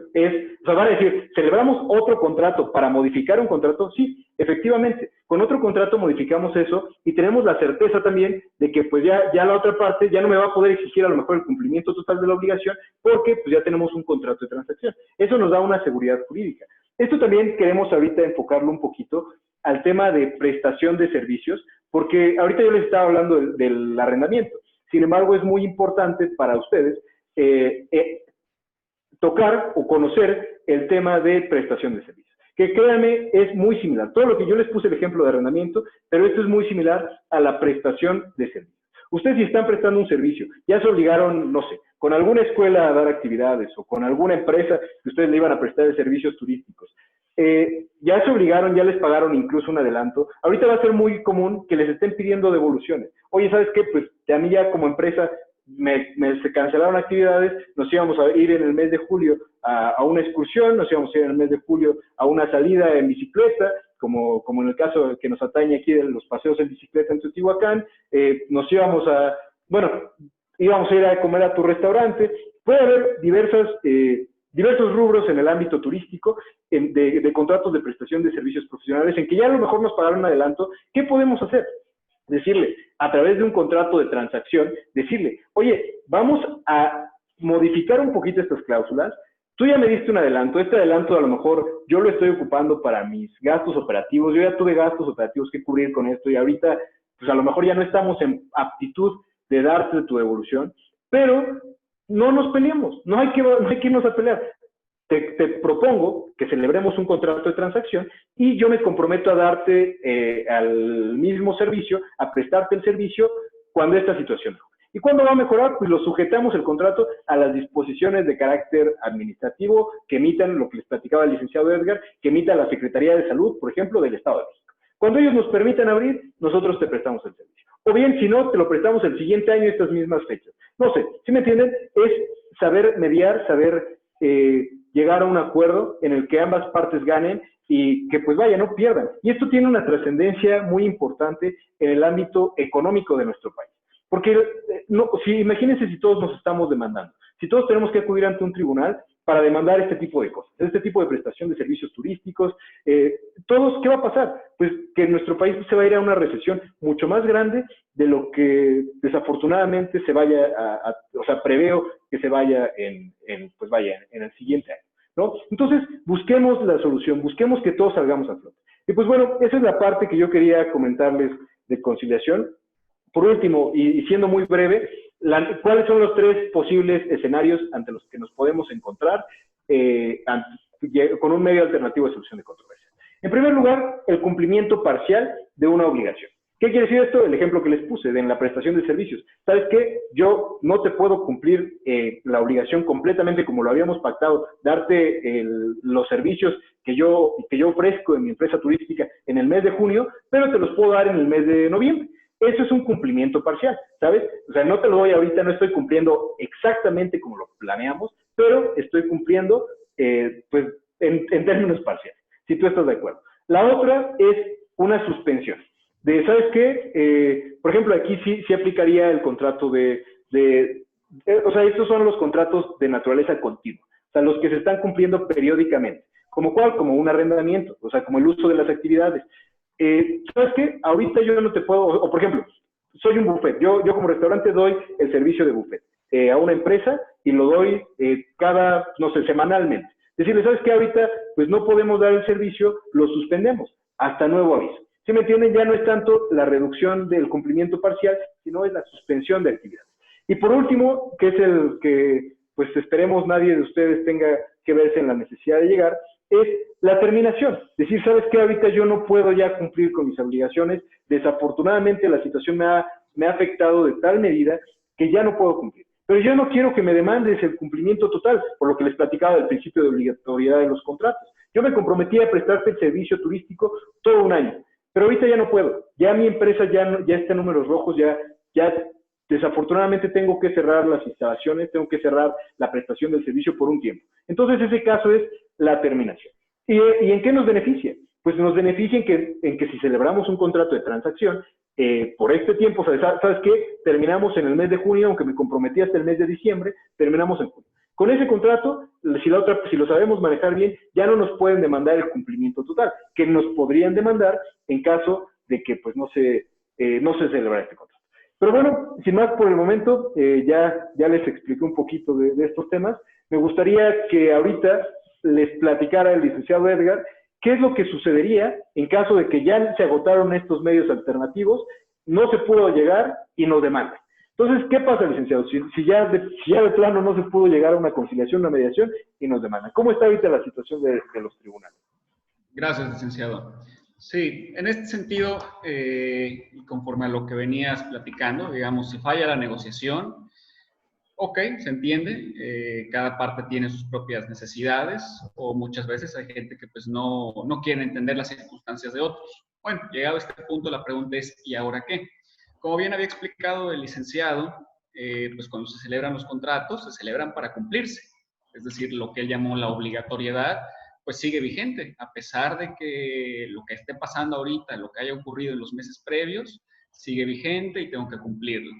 van a decir, ¿celebramos otro contrato para modificar un contrato? Sí, efectivamente, con otro contrato modificamos eso y tenemos la certeza también de que pues ya la otra parte ya no me va a poder exigir a lo mejor el cumplimiento total de la obligación porque pues ya tenemos un contrato de transacción. Eso nos da una seguridad jurídica. Esto también queremos ahorita enfocarlo un poquito al tema de prestación de servicios, porque ahorita yo les estaba hablando del arrendamiento. Sin embargo, es muy importante para ustedes tocar o conocer el tema de prestación de servicios, que créanme, es muy similar. Todo lo que yo les puse el ejemplo de arrendamiento, pero esto es muy similar a la prestación de servicios. Ustedes si están prestando un servicio, ya se obligaron, no sé, con alguna escuela a dar actividades o con alguna empresa que ustedes le iban a prestar de servicios turísticos, ya se obligaron, ya les pagaron incluso un adelanto. Ahorita va a ser muy común que les estén pidiendo devoluciones. Oye, ¿sabes qué? Pues a mí ya como empresa se cancelaron actividades, nos íbamos a ir en el mes de julio a una excursión, nos íbamos a ir en el mes de julio a una salida en bicicleta, como en el caso que nos atañe aquí de los paseos en bicicleta en Teotihuacán, nos íbamos íbamos a ir a comer a tu restaurante. Puede haber diversos rubros en el ámbito turístico de contratos de prestación de servicios profesionales en que ya a lo mejor nos pagaron un adelanto. ¿Qué podemos hacer? Decirle, a través de un contrato de transacción, decirle, oye, vamos a modificar un poquito estas cláusulas, tú ya me diste un adelanto, este adelanto a lo mejor yo lo estoy ocupando para mis gastos operativos, yo ya tuve gastos operativos que cubrir con esto y ahorita, pues a lo mejor ya no estamos en aptitud de darte tu devolución, pero no nos peleemos, no hay que irnos a pelear. Te propongo que celebremos un contrato de transacción y yo me comprometo a darte al mismo servicio, a prestarte el servicio cuando esta situación mejore. ¿Y cuándo va a mejorar? Pues lo sujetamos el contrato a las disposiciones de carácter administrativo que emitan, lo que les platicaba el licenciado Edgar, que emita la Secretaría de Salud, por ejemplo, del Estado de México. Cuando ellos nos permitan abrir, nosotros te prestamos el servicio. O bien, si no, te lo prestamos el siguiente año estas mismas fechas. No sé, ¿sí me entienden? Es saber mediar, saber llegar a un acuerdo en el que ambas partes ganen y que pues vaya, no pierdan. Y esto tiene una trascendencia muy importante en el ámbito económico de nuestro país. Porque imagínense si todos nos estamos demandando, si todos tenemos que acudir ante un tribunal para demandar este tipo de cosas, este tipo de prestación de servicios turísticos, todos, ¿qué va a pasar? Pues que nuestro país se va a ir a una recesión mucho más grande de lo que desafortunadamente se vaya preveo que se vaya en el siguiente año, ¿no? Entonces, busquemos la solución, busquemos que todos salgamos a flote. Y pues bueno, esa es la parte que yo quería comentarles de conciliación. Por último, y siendo muy breve, ¿cuáles son los 3 posibles escenarios ante los que nos podemos encontrar con un medio alternativo de solución de controversia? En primer lugar, el cumplimiento parcial de una obligación. ¿Qué quiere decir esto? El ejemplo que les puse en la prestación de servicios. ¿Sabes qué? Yo no te puedo cumplir la obligación completamente como lo habíamos pactado, darte los servicios que yo ofrezco en mi empresa turística en el mes de junio, pero te los puedo dar en el mes de noviembre. Eso es un cumplimiento parcial, ¿sabes? O sea, no te lo doy ahorita, no estoy cumpliendo exactamente como lo planeamos, pero estoy cumpliendo, pues, en términos parciales, si tú estás de acuerdo. La otra es una suspensión. ¿Sabes qué? Por ejemplo, aquí sí aplicaría el contrato o sea, estos son los contratos de naturaleza continua, o sea, los que se están cumpliendo periódicamente. ¿Como cuál? Como un arrendamiento, o sea, como el uso de las actividades. ¿Sabes qué? Ahorita yo no te puedo, o por ejemplo, soy un buffet, yo como restaurante doy el servicio de buffet a una empresa y lo doy semanalmente. Decirle, ¿sabes qué? Ahorita pues no podemos dar el servicio, lo suspendemos hasta nuevo aviso. ¿Sí me entienden? Ya no es tanto la reducción del cumplimiento parcial, sino es la suspensión de actividades. Y por último, que es el que pues esperemos nadie de ustedes tenga que verse en la necesidad de llegar, es la terminación. Decir, ¿sabes qué? Ahorita yo no puedo ya cumplir con mis obligaciones, desafortunadamente la situación me ha afectado de tal medida que ya no puedo cumplir. Pero yo no quiero que me demandes el cumplimiento total, por lo que les platicaba del principio de obligatoriedad de los contratos. Yo me comprometí a prestarte el servicio turístico todo un año, pero ahorita ya no puedo. Ya mi empresa ya está en números rojos, ya desafortunadamente tengo que cerrar las instalaciones, tengo que cerrar la prestación del servicio por un tiempo. Entonces ese caso es la terminación. ¿Y en qué nos beneficia? Pues nos beneficia en que si celebramos un contrato de transacción, por este tiempo, ¿sabes qué? Terminamos en el mes de junio, aunque me comprometí hasta el mes de diciembre, terminamos en junio. Con ese contrato, si lo sabemos manejar bien, ya no nos pueden demandar el cumplimiento total, que nos podrían demandar en caso de que pues no se celebrara este contrato. Pero bueno, sin más por el momento, ya les expliqué un poquito de estos temas. Me gustaría que ahorita les platicara el licenciado Edgar qué es lo que sucedería en caso de que ya se agotaron estos medios alternativos, no se pudo llegar y nos demandan. Entonces, ¿qué pasa, licenciado? Si ya de plano no se pudo llegar a una conciliación, una mediación y nos demandan. ¿Cómo está ahorita la situación de los tribunales? Gracias, licenciado. Sí, en este sentido, y conforme a lo que venías platicando, digamos, si falla la negociación, ok, se entiende, cada parte tiene sus propias necesidades, o muchas veces hay gente que pues no quiere entender las circunstancias de otros. Bueno, llegado a este punto, la pregunta es, ¿y ahora qué? Como bien había explicado el licenciado, pues cuando se celebran los contratos, se celebran para cumplirse. Es decir, lo que él llamó la obligatoriedad, pues sigue vigente, a pesar de que lo que esté pasando ahorita, lo que haya ocurrido en los meses previos, sigue vigente y tengo que cumplirlo.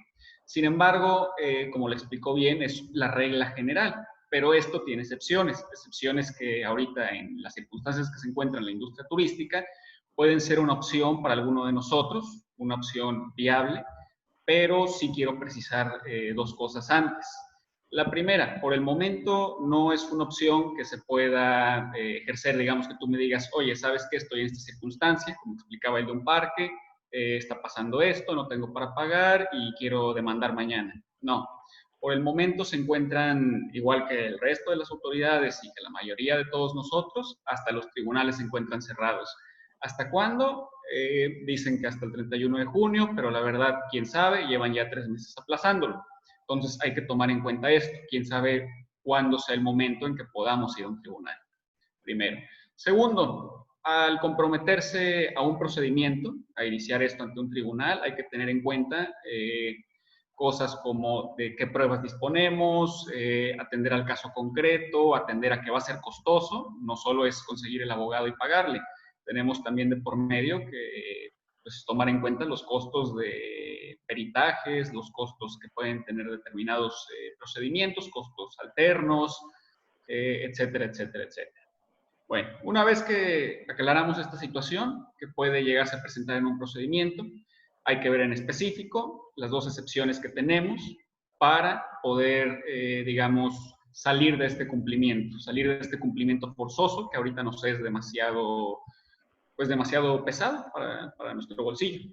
Sin embargo, como le explicó bien, es la regla general, pero esto tiene excepciones que ahorita en las circunstancias que se encuentra en la industria turística pueden ser una opción para alguno de nosotros, una opción viable, pero sí quiero precisar dos cosas antes. La primera, por el momento no es una opción que se pueda ejercer, digamos que tú me digas, oye, ¿sabes qué? Estoy en esta circunstancia, como explicaba el de un parque, está pasando esto, no tengo para pagar y quiero demandar mañana. No, por el momento se encuentran, igual que el resto de las autoridades y que la mayoría de todos nosotros, hasta los tribunales se encuentran cerrados. ¿Hasta cuándo? Dicen que hasta el 31 de junio, pero la verdad, quién sabe, llevan ya 3 meses aplazándolo. Entonces hay que tomar en cuenta esto. Quién sabe cuándo sea el momento en que podamos ir a un tribunal. Primero. Segundo, al comprometerse a un procedimiento, a iniciar esto ante un tribunal, hay que tener en cuenta cosas como de qué pruebas disponemos, atender al caso concreto, atender a que va a ser costoso, no solo es conseguir el abogado y pagarle, tenemos también de por medio que pues, tomar en cuenta los costos de peritajes, los costos que pueden tener determinados procedimientos, costos alternos, etcétera, etcétera, etcétera. Bueno, una vez que aclaramos esta situación, que puede llegarse a presentar en un procedimiento, hay que ver en específico las dos excepciones que tenemos para poder, digamos, salir de este cumplimiento forzoso, que ahorita nos es demasiado pesado para nuestro bolsillo.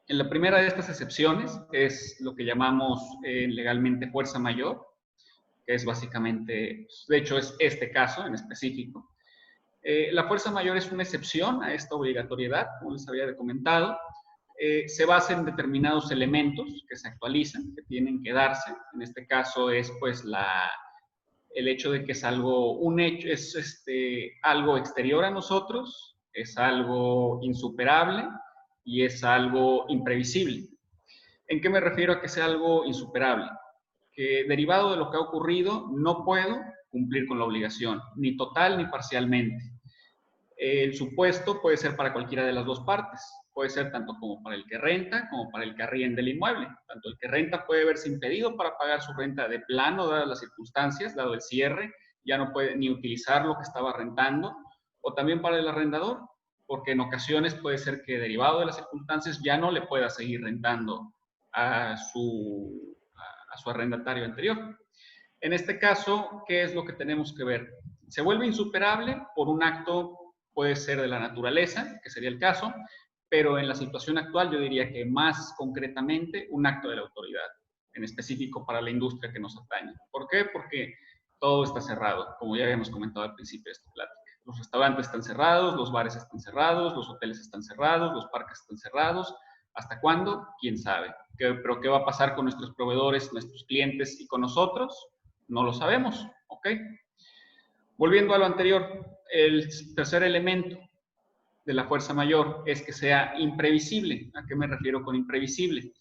En la primera de estas excepciones es lo que llamamos legalmente fuerza mayor, que es básicamente, de hecho es este caso en específico. La fuerza mayor es una excepción a esta obligatoriedad, como les había comentado. Se basa en determinados elementos que se actualizan, que tienen que darse. En este caso es pues el hecho de que es algo exterior a nosotros, es algo insuperable y es algo imprevisible. ¿En qué me refiero a que sea algo insuperable? Que derivado de lo que ha ocurrido no puedo cumplir con la obligación, ni total ni parcialmente. El supuesto puede ser para cualquiera de las dos partes. Puede ser tanto como para el que renta como para el que arrienda el inmueble. Tanto el que renta puede verse impedido para pagar su renta de plano, dadas las circunstancias, dado el cierre, ya no puede ni utilizar lo que estaba rentando, o también para el arrendador, porque en ocasiones puede ser que derivado de las circunstancias ya no le pueda seguir rentando a su arrendatario anterior. En este caso, ¿qué es lo que tenemos que ver? Se vuelve insuperable por un acto, puede ser de la naturaleza, que sería el caso, pero en la situación actual yo diría que más concretamente un acto de la autoridad. en específico para la industria que nos atañe. ¿Por qué? Porque todo está cerrado, como ya habíamos comentado al principio de esta plática. Los restaurantes están cerrados, los bares están cerrados, los hoteles están cerrados, los parques están cerrados. ¿Hasta cuándo? ¿Quién sabe? ¿Pero qué va a pasar con nuestros proveedores, nuestros clientes y con nosotros? No lo sabemos, ¿ok? Volviendo a lo anterior, el tercer elemento de la fuerza mayor es que sea imprevisible. ¿A qué me refiero con imprevisible?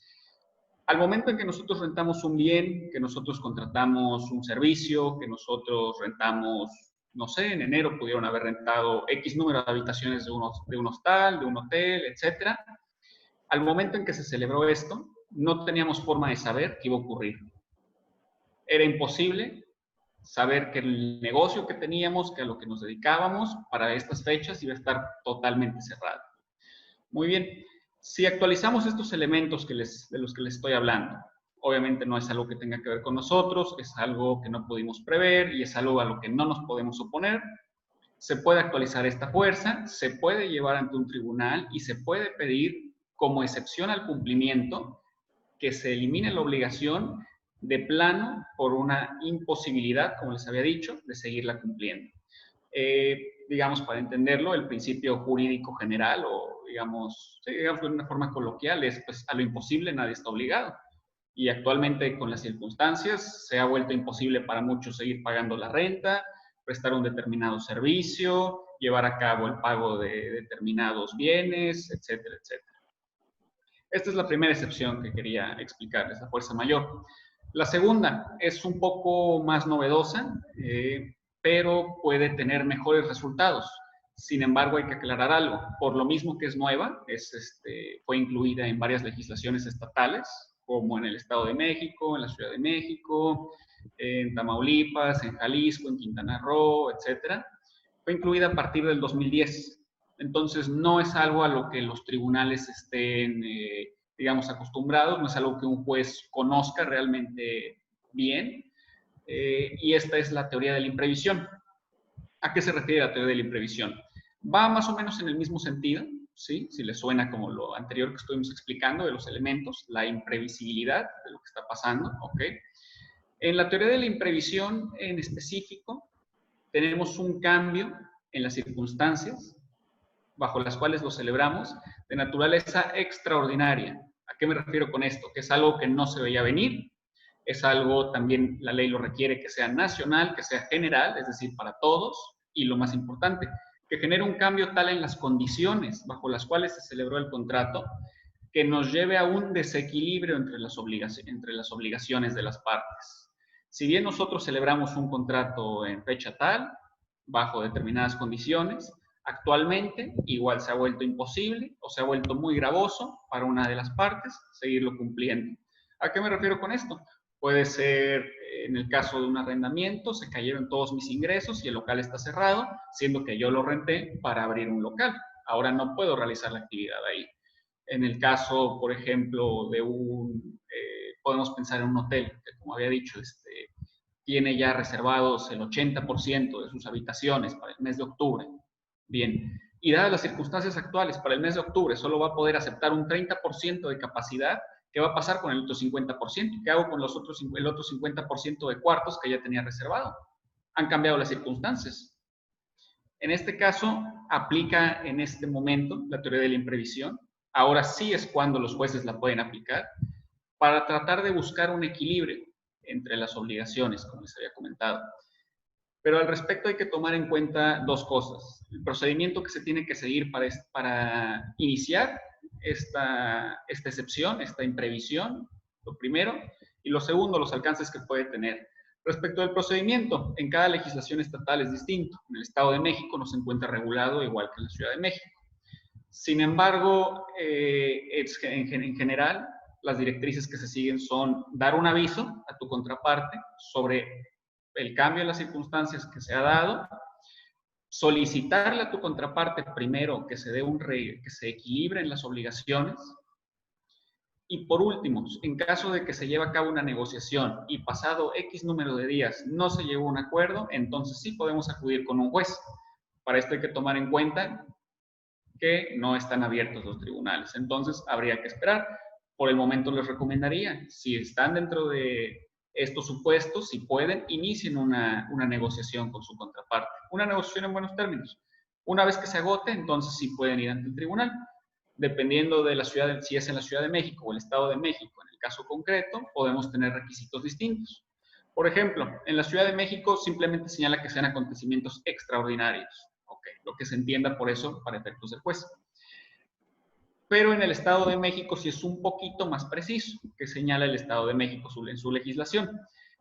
Al momento en que nosotros rentamos un bien, que nosotros contratamos un servicio, que nosotros rentamos, no sé, en enero pudieron haber rentado X número de habitaciones de un hostal, de un hotel, etcétera. Al momento en que se celebró esto, no teníamos forma de saber qué iba a ocurrir. Era imposible saber que el negocio que teníamos, que a lo que nos dedicábamos para estas fechas iba a estar totalmente cerrado. Muy bien, si actualizamos estos elementos de los que les estoy hablando, obviamente no es algo que tenga que ver con nosotros, es algo que no pudimos prever y es algo a lo que no nos podemos oponer. Se puede actualizar esta fuerza, se puede llevar ante un tribunal y se puede pedir como excepción al cumplimiento que se elimine la obligación de plano por una imposibilidad, como les había dicho, de seguirla cumpliendo. Digamos, para entenderlo, el principio jurídico general o digamos de una forma coloquial es pues a lo imposible nadie está obligado. Y actualmente con las circunstancias se ha vuelto imposible para muchos seguir pagando la renta, prestar un determinado servicio, llevar a cabo el pago de determinados bienes, etcétera, etcétera. Esta es la primera excepción que quería explicarles, la fuerza mayor. La segunda es un poco más novedosa, pero puede tener mejores resultados. Sin embargo, hay que aclarar algo. Por lo mismo que es nueva, fue incluida en varias legislaciones estatales, como en el Estado de México, en la Ciudad de México, en Tamaulipas, en Jalisco, en Quintana Roo, etc. Fue incluida a partir del 2010. Entonces, no es algo a lo que los tribunales estén, digamos, acostumbrados, no es algo que un juez conozca realmente bien. Y esta es la teoría de la imprevisión. ¿A qué se refiere la teoría de la imprevisión? Va más o menos en el mismo sentido, ¿sí? Si les suena como lo anterior que estuvimos explicando de los elementos, la imprevisibilidad de lo que está pasando, ¿ok? En la teoría de la imprevisión en específico, tenemos un cambio en las circunstancias bajo las cuales lo celebramos de naturaleza extraordinaria. ¿A qué me refiero con esto? Que es algo que no se veía venir, es algo también, la ley lo requiere, que sea nacional, que sea general, es decir, para todos, y lo más importante, que genere un cambio tal en las condiciones bajo las cuales se celebró el contrato, que nos lleve a un desequilibrio entre las obligaciones de las partes. Si bien nosotros celebramos un contrato en fecha tal, bajo determinadas condiciones, actualmente igual se ha vuelto imposible o se ha vuelto muy gravoso para una de las partes seguirlo cumpliendo. ¿A qué me refiero con esto? Puede ser, en el caso de un arrendamiento, se cayeron todos mis ingresos y el local está cerrado, siendo que yo lo renté para abrir un local. Ahora no puedo realizar la actividad ahí. En el caso, por ejemplo, de podemos pensar en un hotel, que como había dicho, tiene ya reservados el 80% de sus habitaciones para el mes de octubre. Bien, y dadas las circunstancias actuales, para el mes de octubre solo va a poder aceptar un 30% de capacidad. ¿Qué va a pasar con el otro 50%? ¿Qué hago con el otro 50% de cuartos que ya tenía reservado? Han cambiado las circunstancias. En este caso, aplica en este momento la teoría de la imprevisión. Ahora sí es cuando los jueces la pueden aplicar para tratar de buscar un equilibrio entre las obligaciones, como les había comentado. Pero al respecto hay que tomar en cuenta dos cosas. El procedimiento que se tiene que seguir para iniciar esta excepción, esta imprevisión, lo primero, y lo segundo, los alcances que puede tener. Respecto al procedimiento, en cada legislación estatal es distinto. En el Estado de México no se encuentra regulado igual que en la Ciudad de México. Sin embargo, en general, las directrices que se siguen son dar un aviso a tu contraparte sobre el cambio en las circunstancias que se ha dado, solicitarle a tu contraparte primero que se equilibren las obligaciones y por último, en caso de que se lleve a cabo una negociación y pasado X número de días no se llegó a un acuerdo, entonces sí podemos acudir con un juez. Para esto hay que tomar en cuenta que no están abiertos los tribunales, entonces habría que esperar. por el momento les recomendaría, si están dentro de estos supuestos, si pueden, inicien una negociación con su contraparte. Una negociación en buenos términos. Una vez que se agote, entonces sí pueden ir ante el tribunal. Dependiendo de la ciudad, si es en la Ciudad de México o el Estado de México, en el caso concreto, podemos tener requisitos distintos. Por ejemplo, en la Ciudad de México simplemente señala que sean acontecimientos extraordinarios. Okay, lo que se entienda por eso para efectos del juez. Pero en el Estado de México sí es un poquito más preciso, que señala el Estado de México en su legislación,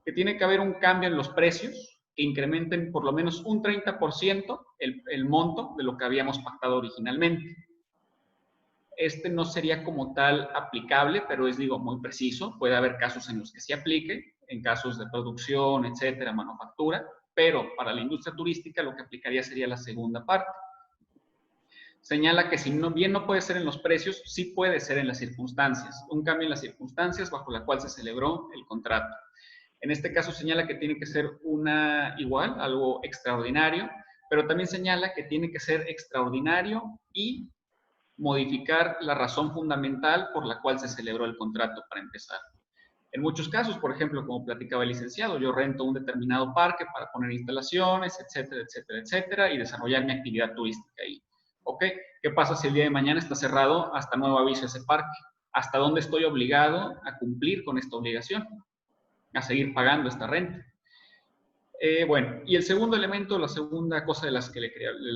que tiene que haber un cambio en los precios que incrementen por lo menos un 30% el monto de lo que habíamos pactado originalmente. Este no sería como tal aplicable, pero es, digo, muy preciso. Puede haber casos en los que sí aplique, en casos de producción, etcétera, manufactura, pero para la industria turística lo que aplicaría sería la segunda parte. Señala que si bien no puede ser en los precios, sí puede ser en las circunstancias. Un cambio en las circunstancias bajo la cual se celebró el contrato. En este caso señala que tiene que ser algo extraordinario, pero también señala que tiene que ser extraordinario y modificar la razón fundamental por la cual se celebró el contrato para empezar. En muchos casos, por ejemplo, como platicaba el licenciado, yo rento un determinado parque para poner instalaciones, etcétera, etcétera, etcétera, y desarrollar mi actividad turística ahí. ¿Ok? ¿Qué pasa si el día de mañana está cerrado hasta nuevo aviso ese parque? ¿Hasta dónde estoy obligado a cumplir con esta obligación? A seguir pagando esta renta. Bueno, y el segundo elemento, la segunda cosa de la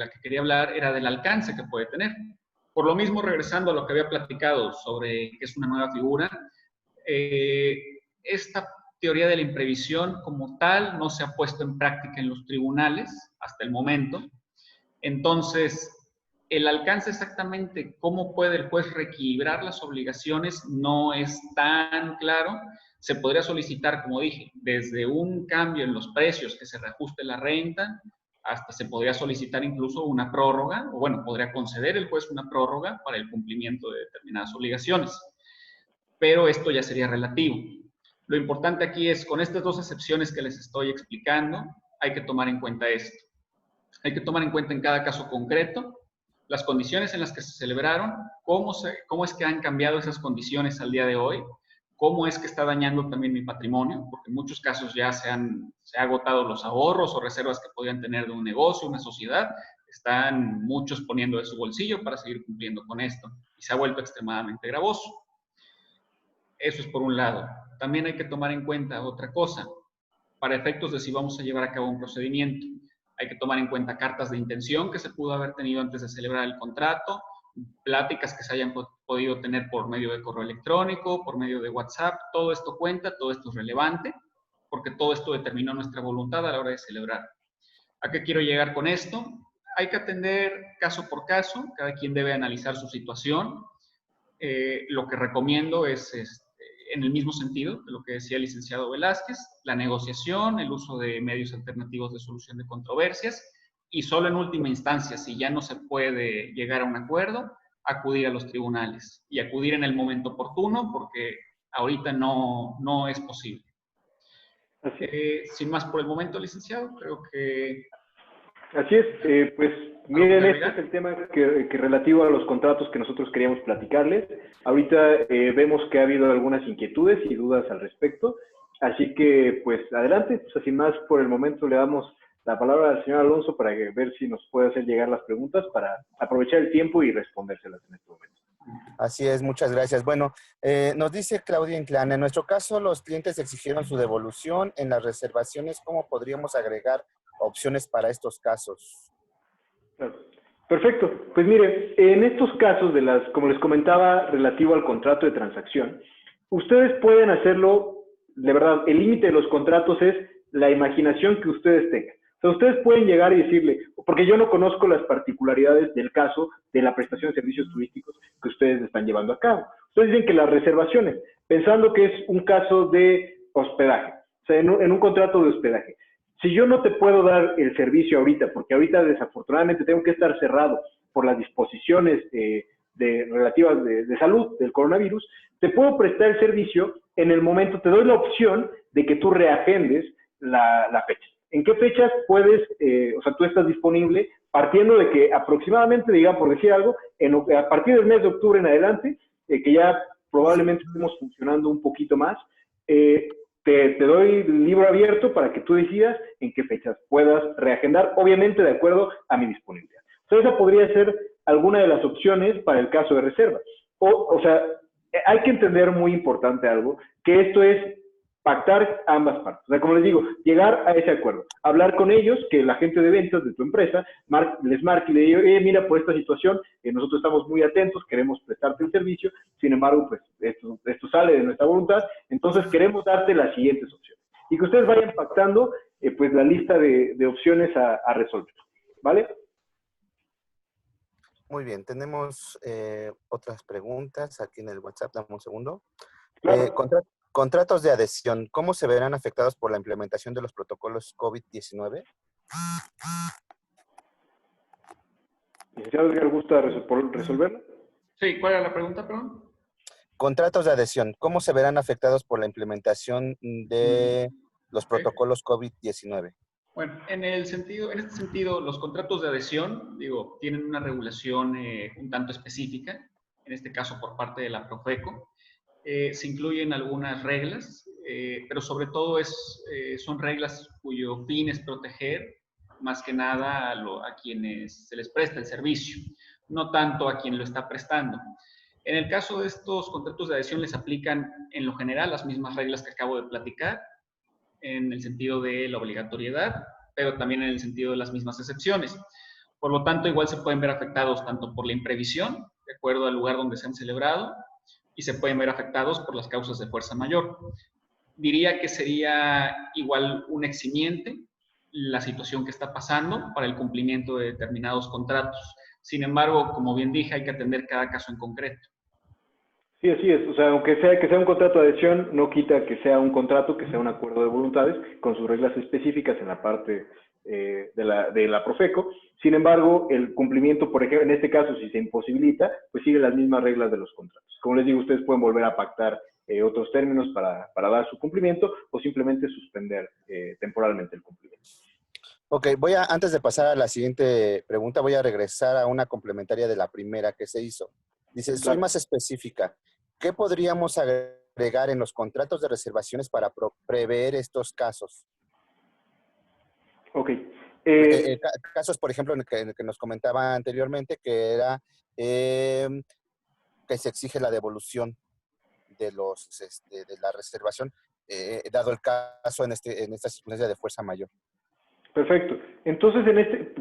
que quería hablar era del alcance que puede tener. Por lo mismo, regresando a lo que había platicado sobre que es una nueva figura, esta teoría de la imprevisión como tal no se ha puesto en práctica en los tribunales hasta el momento. Entonces, el alcance exactamente cómo puede el juez reequilibrar las obligaciones no es tan claro. Se podría solicitar, como dije, desde un cambio en los precios que se reajuste la renta, hasta se podría solicitar incluso una prórroga, o bueno, podría conceder el juez una prórroga para el cumplimiento de determinadas obligaciones. Pero esto ya sería relativo. Lo importante aquí es, con estas dos excepciones que les estoy explicando, hay que tomar en cuenta esto. Hay que tomar en cuenta en cada caso concreto las condiciones en las que se celebraron, cómo es que han cambiado esas condiciones al día de hoy, cómo es que está dañando también mi patrimonio, porque en muchos casos ya se han agotado los ahorros o reservas que podían tener de un negocio, una sociedad, están muchos poniendo de su bolsillo para seguir cumpliendo con esto, y se ha vuelto extremadamente gravoso. Eso es por un lado. También hay que tomar en cuenta otra cosa, para efectos de si vamos a llevar a cabo un procedimiento. Hay que tomar en cuenta cartas de intención que se pudo haber tenido antes de celebrar el contrato, pláticas que se hayan podido tener por medio de correo electrónico, por medio de WhatsApp. Todo esto cuenta, todo esto es relevante, porque todo esto determinó nuestra voluntad a la hora de celebrar. ¿A qué quiero llegar con esto? Hay que atender caso por caso, cada quien debe analizar su situación. Lo que recomiendo es en el mismo sentido de lo que decía el licenciado Velázquez, la negociación, el uso de medios alternativos de solución de controversias y solo en última instancia, si ya no se puede llegar a un acuerdo, acudir a los tribunales y acudir en el momento oportuno porque ahorita no es posible. Sin más por el momento, licenciado, creo que... Así es, pues miren, este es el tema que relativo a los contratos que nosotros queríamos platicarles. Ahorita vemos que ha habido algunas inquietudes y dudas al respecto, así que pues adelante, pues sin más por el momento le damos la palabra al señor Alonso para ver si nos puede hacer llegar las preguntas para aprovechar el tiempo y respondérselas en este momento. Así es, muchas gracias. Bueno, nos dice Claudia Inclán, en nuestro caso los clientes exigieron su devolución en las reservaciones, ¿cómo podríamos agregar opciones para estos casos? Perfecto. Pues miren, en estos casos como les comentaba, relativo al contrato de transacción, ustedes pueden hacerlo, de verdad, el límite de los contratos es la imaginación que ustedes tengan. O sea, ustedes pueden llegar y decirle, porque yo no conozco las particularidades del caso de la prestación de servicios turísticos que ustedes están llevando a cabo. Ustedes dicen que las reservaciones, pensando que es un caso de hospedaje, o sea, en un contrato de hospedaje. Si yo no te puedo dar el servicio ahorita, porque ahorita desafortunadamente tengo que estar cerrado por las disposiciones relativas de salud del coronavirus, te puedo prestar el servicio en el momento, te doy la opción de que tú reagendes la fecha. ¿En qué fechas puedes, o sea, tú estás disponible partiendo de que aproximadamente, digamos, por decir algo, a partir del mes de octubre en adelante, que ya probablemente estemos funcionando un poquito más. Te doy el libro abierto para que tú decidas en qué fechas puedas reagendar, obviamente de acuerdo a mi disponibilidad. Entonces, esa podría ser alguna de las opciones para el caso de reserva. O sea, hay que entender muy importante algo, que esto es pactar ambas partes. O sea, como les digo, llegar a ese acuerdo, hablar con ellos, que la gente de ventas de tu empresa les marque y le diga, mira, por esta situación, nosotros estamos muy atentos, queremos prestarte el servicio, sin embargo, pues esto sale de nuestra voluntad, entonces queremos darte las siguientes opciones. Y que ustedes vayan pactando pues la lista de opciones a resolver, ¿vale? Muy bien, tenemos otras preguntas aquí en el WhatsApp. Dame un segundo. Claro. Contratos de adhesión, ¿cómo se verán afectados por la implementación de los protocolos COVID-19? Licenciado Edgar, ¿gusta resolverlo? Sí, ¿cuál era la pregunta, perdón? Contratos de adhesión, ¿cómo se verán afectados por la implementación de los protocolos COVID-19? Bueno, en este sentido, los contratos de adhesión, digo, tienen una regulación un tanto específica, en este caso por parte de la Profeco. Se incluyen algunas reglas, pero sobre todo son reglas cuyo fin es proteger más que nada a quienes se les presta el servicio, no tanto a quien lo está prestando. En el caso de estos contratos de adhesión les aplican en lo general las mismas reglas que acabo de platicar, en el sentido de la obligatoriedad, pero también en el sentido de las mismas excepciones. Por lo tanto, igual se pueden ver afectados tanto por la imprevisión, de acuerdo al lugar donde se han celebrado, y se pueden ver afectados por las causas de fuerza mayor. Diría que sería igual un eximiente la situación que está pasando para el cumplimiento de determinados contratos. Sin embargo, como bien dije, hay que atender cada caso en concreto. Sí, así es. O sea, aunque sea un contrato de adhesión, no quita que sea un contrato, que sea un acuerdo de voluntades con sus reglas específicas en la parte de la Profeco. Sin embargo, el cumplimiento, por ejemplo, en este caso, si se imposibilita, pues sigue las mismas reglas de los contratos. Como les digo, ustedes pueden volver a pactar otros términos para dar su cumplimiento o simplemente suspender temporalmente el cumplimiento. Ok, antes de pasar a la siguiente pregunta, voy a regresar a una complementaria de la primera que se hizo. Dice, soy más específica. ¿Qué podríamos agregar en los contratos de reservaciones para prever estos casos? Ok. Casos, por ejemplo, en el que nos comentaba anteriormente, que era que se exige la devolución de la reservación, dado el caso en esta circunstancia de fuerza mayor. Perfecto. Entonces,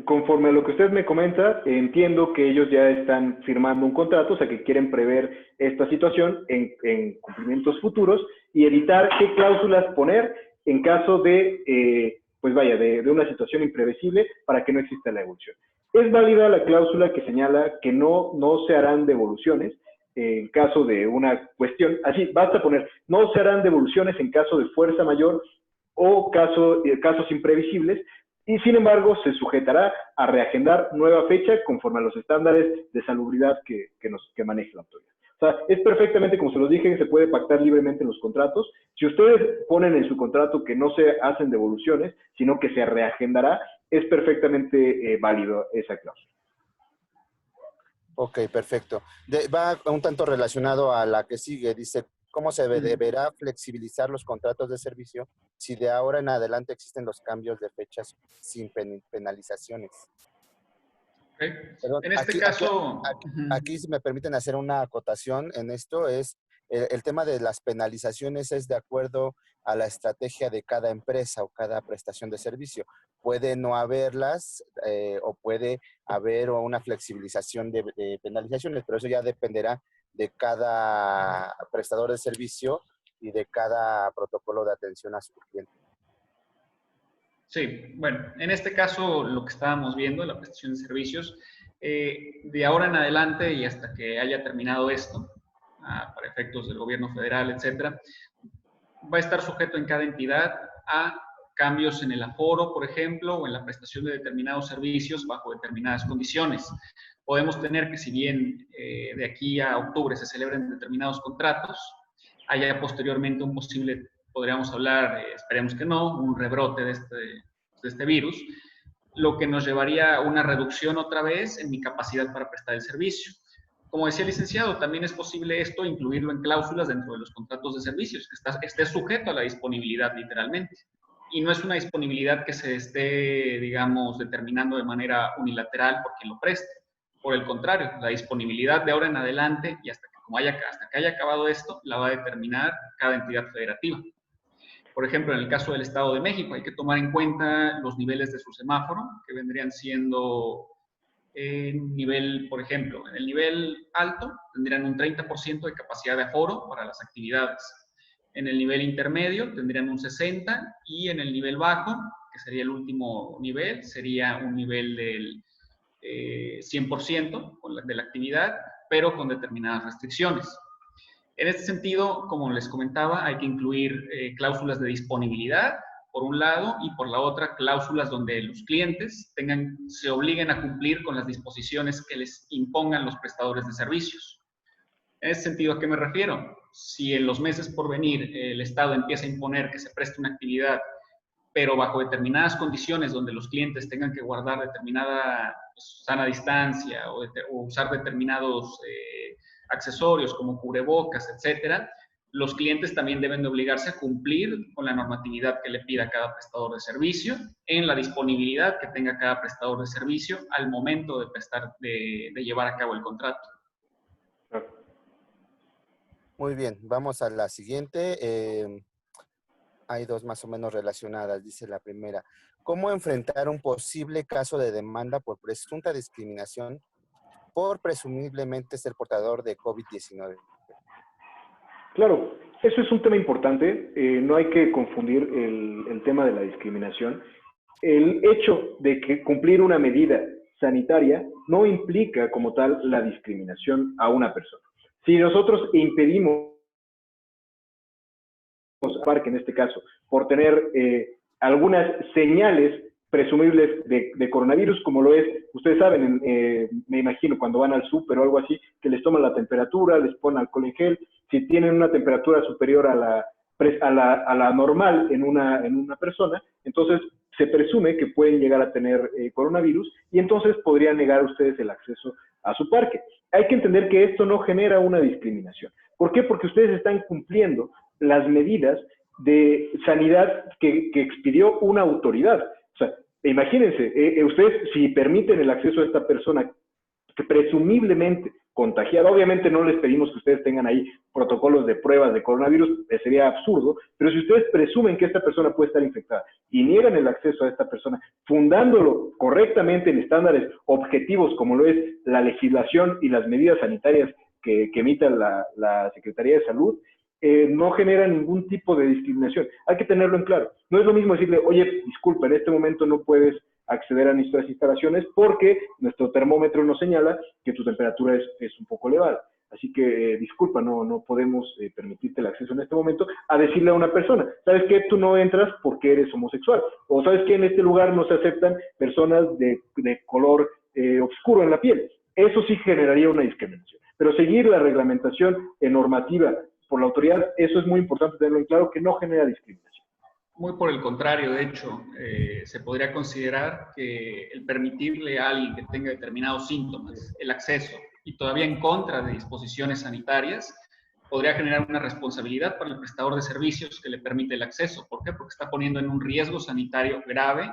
conforme a lo que usted me comenta, entiendo que ellos ya están firmando un contrato, o sea, que quieren prever esta situación en cumplimientos futuros y evitar qué cláusulas poner en caso de, de una situación imprevisible para que no exista la devolución. Es válida la cláusula que señala que no se harán devoluciones en caso de una cuestión, así, basta poner, no se harán devoluciones en caso de fuerza mayor o casos imprevisibles, y sin embargo se sujetará a reagendar nueva fecha conforme a los estándares de salubridad que maneje la autoridad. O sea, es perfectamente, como se los dije, se puede pactar libremente en los contratos. Si ustedes ponen en su contrato que no se hacen devoluciones, sino que se reagendará, es perfectamente válido esa cláusula. Ok, perfecto. Va un tanto relacionado a la que sigue. Dice, ¿cómo se deberá flexibilizar los contratos de servicio si de ahora en adelante existen los cambios de fechas sin penalizaciones? Okay. Perdón, en este caso... Aquí, si me permiten hacer una acotación en esto, es el tema de las penalizaciones es de acuerdo a la estrategia de cada empresa o cada prestación de servicio. Puede no haberlas o puede haber una flexibilización de penalizaciones, pero eso ya dependerá de cada prestador de servicio y de cada protocolo de atención a su cliente. Sí, bueno, en este caso lo que estábamos viendo, la prestación de servicios, de ahora en adelante y hasta que haya terminado esto, para efectos del gobierno federal, etcétera, va a estar sujeto en cada entidad a cambios en el aforo, por ejemplo, o en la prestación de determinados servicios bajo determinadas condiciones. Podemos tener que, si bien de aquí a octubre se celebren determinados contratos, haya posteriormente un posible, podríamos hablar, esperemos que no, un rebrote de este virus, lo que nos llevaría a una reducción otra vez en mi capacidad para prestar el servicio. Como decía el licenciado, también es posible esto incluirlo en cláusulas dentro de los contratos de servicios, que esté sujeto a la disponibilidad literalmente. Y no es una disponibilidad que se esté, digamos, determinando de manera unilateral por quien lo preste. Por el contrario, la disponibilidad de ahora en adelante y hasta que haya acabado esto, la va a determinar cada entidad federativa. Por ejemplo, en el caso del Estado de México, hay que tomar en cuenta los niveles de su semáforo, que vendrían siendo por ejemplo, en el nivel alto tendrían un 30% de capacidad de aforo para las actividades. En el nivel intermedio tendrían un 60% y en el nivel bajo, que sería el último nivel, sería un nivel del 100% de la actividad, pero con determinadas restricciones. En este sentido, como les comentaba, hay que incluir cláusulas de disponibilidad, por un lado, y por la otra, cláusulas donde los clientes se obliguen a cumplir con las disposiciones que les impongan los prestadores de servicios. En ese sentido, ¿a qué me refiero? Si en los meses por venir el Estado empieza a imponer que se preste una actividad, pero bajo determinadas condiciones donde los clientes tengan que guardar determinada sana distancia o usar determinados accesorios como cubrebocas, etcétera, los clientes también deben de obligarse a cumplir con la normatividad que le pida cada prestador de servicio en la disponibilidad que tenga cada prestador de servicio al momento de llevar a cabo el contrato. Muy bien, vamos a la siguiente. Hay dos más o menos relacionadas, dice la primera. ¿Cómo enfrentar un posible caso de demanda por presunta discriminación por presumiblemente ser portador de COVID-19? Claro, eso es un tema importante. No hay que confundir el tema de la discriminación. El hecho de que cumplir una medida sanitaria no implica como tal la discriminación a una persona. Si nosotros impedimos parque en este caso, por tener algunas señales presumibles de coronavirus, como lo es, ustedes saben, me imagino cuando van al súper o algo así, que les toman la temperatura, les ponen alcohol en gel, si tienen una temperatura superior a la normal en una persona, entonces se presume que pueden llegar a tener coronavirus y entonces podrían negar a ustedes el acceso a su parque. Hay que entender que esto no genera una discriminación. ¿Por qué? Porque ustedes están cumpliendo las medidas de sanidad que expidió una autoridad. O sea, imagínense, ustedes si permiten el acceso a esta persona que presumiblemente contagiada, obviamente no les pedimos que ustedes tengan ahí protocolos de pruebas de coronavirus, sería absurdo, pero si ustedes presumen que esta persona puede estar infectada y niegan el acceso a esta persona, fundándolo correctamente en estándares objetivos como lo es la legislación y las medidas sanitarias que emita la Secretaría de Salud, no genera ningún tipo de discriminación. Hay que tenerlo en claro. No es lo mismo decirle, oye, disculpa, en este momento no puedes acceder a nuestras instalaciones porque nuestro termómetro nos señala que tu temperatura es un poco elevada. Así que, disculpa, no podemos permitirte el acceso en este momento, a decirle a una persona, ¿sabes qué? Tú no entras porque eres homosexual. O ¿sabes qué? En este lugar no se aceptan personas de color oscuro en la piel. Eso sí generaría una discriminación. Pero seguir la reglamentación normativa por la autoridad, eso es muy importante tenerlo en claro, que no genera discriminación. Muy por el contrario, de hecho, se podría considerar que el permitirle a alguien que tenga determinados síntomas el acceso y todavía en contra de disposiciones sanitarias, podría generar una responsabilidad para el prestador de servicios que le permite el acceso. ¿Por qué? Porque está poniendo en un riesgo sanitario grave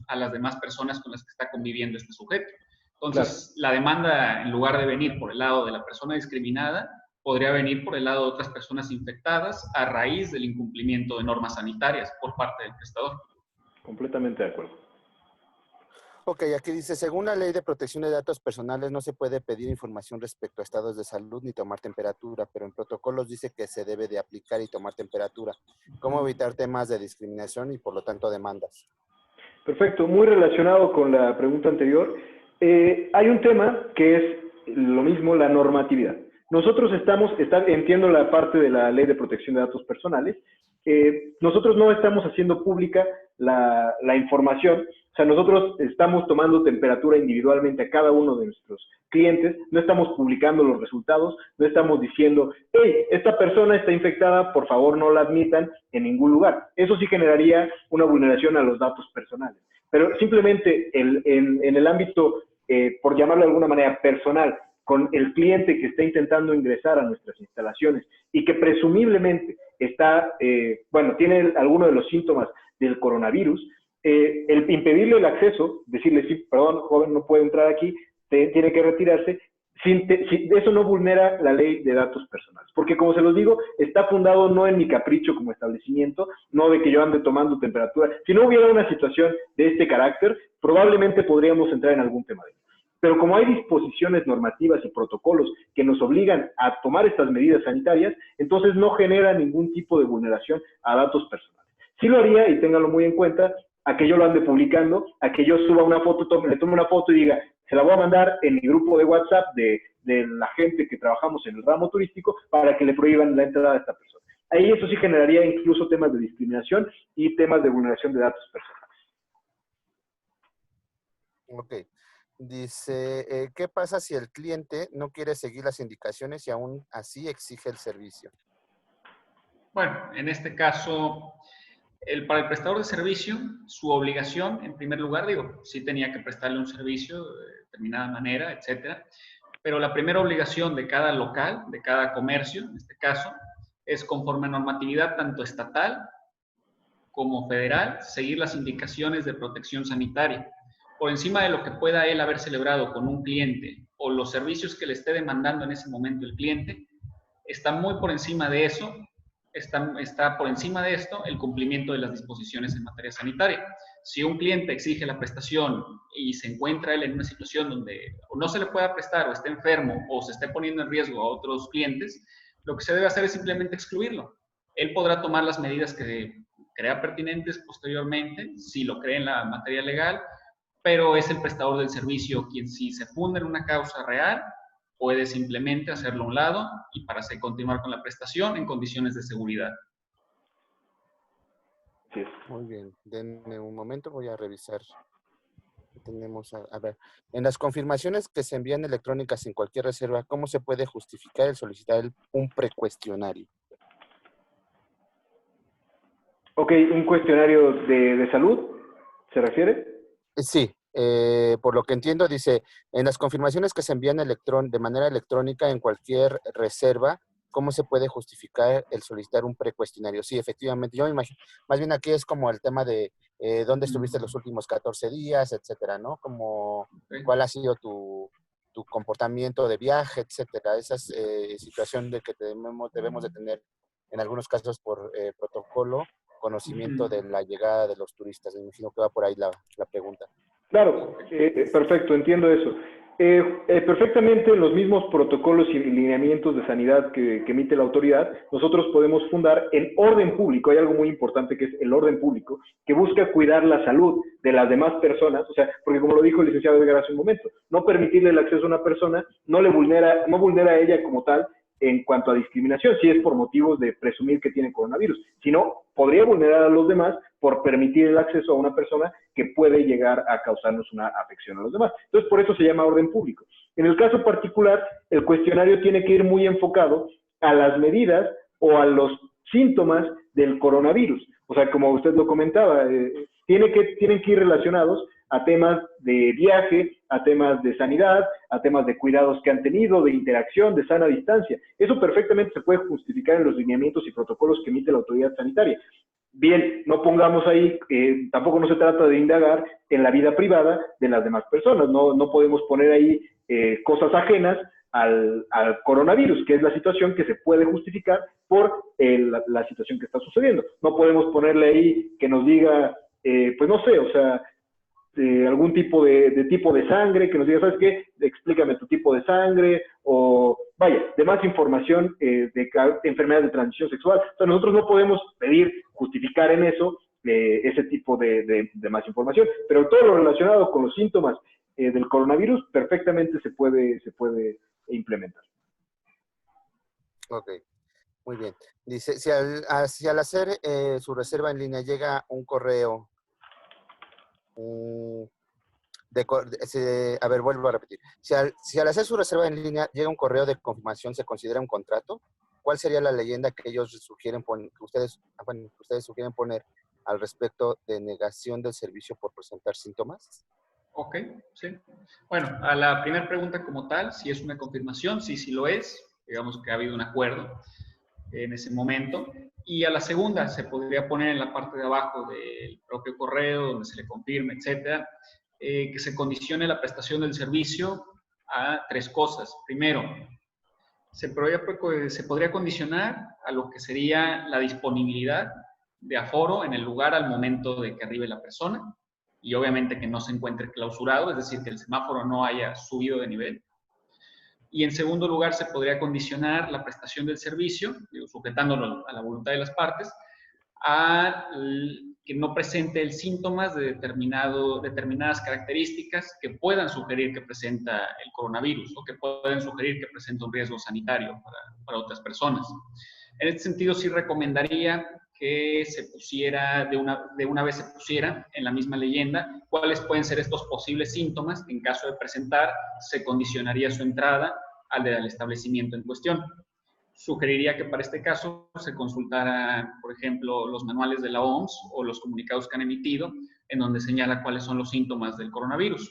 a las demás personas con las que está conviviendo este sujeto. Entonces, claro, la demanda, en lugar de venir por el lado de la persona discriminada, podría venir por el lado de otras personas infectadas a raíz del incumplimiento de normas sanitarias por parte del prestador. Completamente de acuerdo. Ok, aquí dice, según la Ley de Protección de Datos Personales no se puede pedir información respecto a estados de salud ni tomar temperatura, pero en protocolos dice que se debe de aplicar y tomar temperatura. ¿Cómo evitar temas de discriminación y por lo tanto demandas? Perfecto, muy relacionado con la pregunta anterior. Hay un tema que es lo mismo, la normatividad. Nosotros entiendo la parte de la Ley de Protección de Datos Personales, nosotros no estamos haciendo pública la información, o sea, nosotros estamos tomando temperatura individualmente a cada uno de nuestros clientes, no estamos publicando los resultados, no estamos diciendo, hey, esta persona está infectada, por favor no la admitan en ningún lugar. Eso sí generaría una vulneración a los datos personales. Pero simplemente en el ámbito, por llamarlo de alguna manera, personal, con el cliente que está intentando ingresar a nuestras instalaciones y que presumiblemente está, tiene alguno de los síntomas del coronavirus, el impedirle el acceso, decirle, sí, perdón, joven, no puede entrar aquí, tiene que retirarse, eso no vulnera la ley de datos personales. Porque, como se los digo, está fundado no en mi capricho como establecimiento, no de que yo ande tomando temperatura. Si no hubiera una situación de este carácter, probablemente podríamos entrar en algún tema de eso. Pero como hay disposiciones normativas y protocolos que nos obligan a tomar estas medidas sanitarias, entonces no genera ningún tipo de vulneración a datos personales. Sí lo haría, y ténganlo muy en cuenta, a que yo lo ande publicando, a que yo suba una foto, le tome una foto y diga, se la voy a mandar en mi grupo de WhatsApp de la gente que trabajamos en el ramo turístico para que le prohíban la entrada a esta persona. Ahí eso sí generaría incluso temas de discriminación y temas de vulneración de datos personales. Ok. Dice, ¿qué pasa si el cliente no quiere seguir las indicaciones y aún así exige el servicio? Bueno, en este caso, para el prestador de servicio, su obligación, en primer lugar, sí tenía que prestarle un servicio de determinada manera, etcétera, pero la primera obligación de cada local, de cada comercio, en este caso, es conforme a normatividad tanto estatal como federal, seguir las indicaciones de protección sanitaria. Por encima de lo que pueda él haber celebrado con un cliente o los servicios que le esté demandando en ese momento el cliente, está muy por encima de eso, está por encima de esto el cumplimiento de las disposiciones en materia sanitaria. Si un cliente exige la prestación y se encuentra él en una situación donde no se le pueda prestar o esté enfermo o se esté poniendo en riesgo a otros clientes, lo que se debe hacer es simplemente excluirlo. Él podrá tomar las medidas que crea pertinentes posteriormente, si lo cree en la materia legal, pero es el prestador del servicio quien, si se funda en una causa real, puede simplemente hacerlo a un lado y para continuar con la prestación en condiciones de seguridad. Sí. Muy bien, denme un momento, voy a revisar. Tenemos, a ver, en las confirmaciones que se envían electrónicas en cualquier reserva, ¿cómo se puede justificar el solicitar un precuestionario? Ok, un cuestionario de salud, ¿se refiere? Sí, por lo que entiendo, dice, en las confirmaciones que se envían de manera electrónica en cualquier reserva, ¿cómo se puede justificar el solicitar un precuestionario? Sí, efectivamente, yo me imagino, más bien aquí es como el tema de dónde estuviste los últimos 14 días, etcétera, ¿no? Como cuál ha sido tu comportamiento de viaje, etcétera. Esa es situación de que debemos de tener en algunos casos por protocolo conocimiento de la llegada de los turistas. Me imagino que va por ahí la pregunta. Claro, perfecto, entiendo eso. Perfectamente los mismos protocolos y lineamientos de sanidad que emite la autoridad, nosotros podemos fundar en orden público. Hay algo muy importante que es el orden público, que busca cuidar la salud de las demás personas, o sea, porque como lo dijo el licenciado Edgar hace un momento, no permitirle el acceso a una persona no vulnera a ella como tal en cuanto a discriminación, si es por motivos de presumir que tiene coronavirus, sino podría vulnerar a los demás por permitir el acceso a una persona que puede llegar a causarnos una afección a los demás. Entonces, por eso se llama orden público. En el caso particular, el cuestionario tiene que ir muy enfocado a las medidas o a los síntomas del coronavirus. O sea, como usted lo comentaba, tienen que ir relacionados a temas de viaje, a temas de sanidad, a temas de cuidados que han tenido, de interacción, de sana distancia. Eso perfectamente se puede justificar en los lineamientos y protocolos que emite la autoridad sanitaria. Bien, no pongamos ahí, tampoco no se trata de indagar en la vida privada de las demás personas, no podemos poner ahí cosas ajenas al coronavirus, que es la situación que se puede justificar por la situación que está sucediendo. No podemos ponerle ahí que nos diga, pues no sé, o sea, algún tipo de sangre, que nos diga, ¿sabes qué? Explícame tu tipo de sangre, o vaya, de más información de enfermedades de transmisión sexual. O sea, nosotros no podemos pedir, justificar en eso ese tipo de más información, pero todo lo relacionado con los síntomas del coronavirus perfectamente se puede implementar. Ok, muy bien. Dice, si al hacer su reserva en línea llega un correo, a ver, vuelvo a repetir. Si al hacer su reserva en línea llega un correo de confirmación, ¿se considera un contrato? ¿Cuál sería la leyenda que ellos sugieren que ustedes sugieren poner al respecto de negación del servicio por presentar síntomas? Ok, sí. Bueno, a la primera pregunta como tal, si es una confirmación, sí, sí lo es. Digamos que ha habido un acuerdo en ese momento. Y a la segunda, se podría poner en la parte de abajo del propio correo, donde se le confirme, etcétera, que se condicione la prestación del servicio a 3 cosas. Primero, se podría condicionar a lo que sería la disponibilidad de aforo en el lugar al momento de que arribe la persona y obviamente que no se encuentre clausurado, es decir, que el semáforo no haya subido de nivel. Y en segundo lugar, se podría condicionar la prestación del servicio, sujetándolo a la voluntad de las partes, a que no presente el síntomas de determinadas características que puedan sugerir que presenta el coronavirus o que pueden sugerir que presenta un riesgo sanitario para otras personas. En este sentido, sí recomendaría que se pusiera, de una vez se pusiera en la misma leyenda, cuáles pueden ser estos posibles síntomas que en caso de presentar se condicionaría su entrada al establecimiento en cuestión. Sugeriría que para este caso se consultara, por ejemplo, los manuales de la OMS o los comunicados que han emitido, en donde señala cuáles son los síntomas del coronavirus.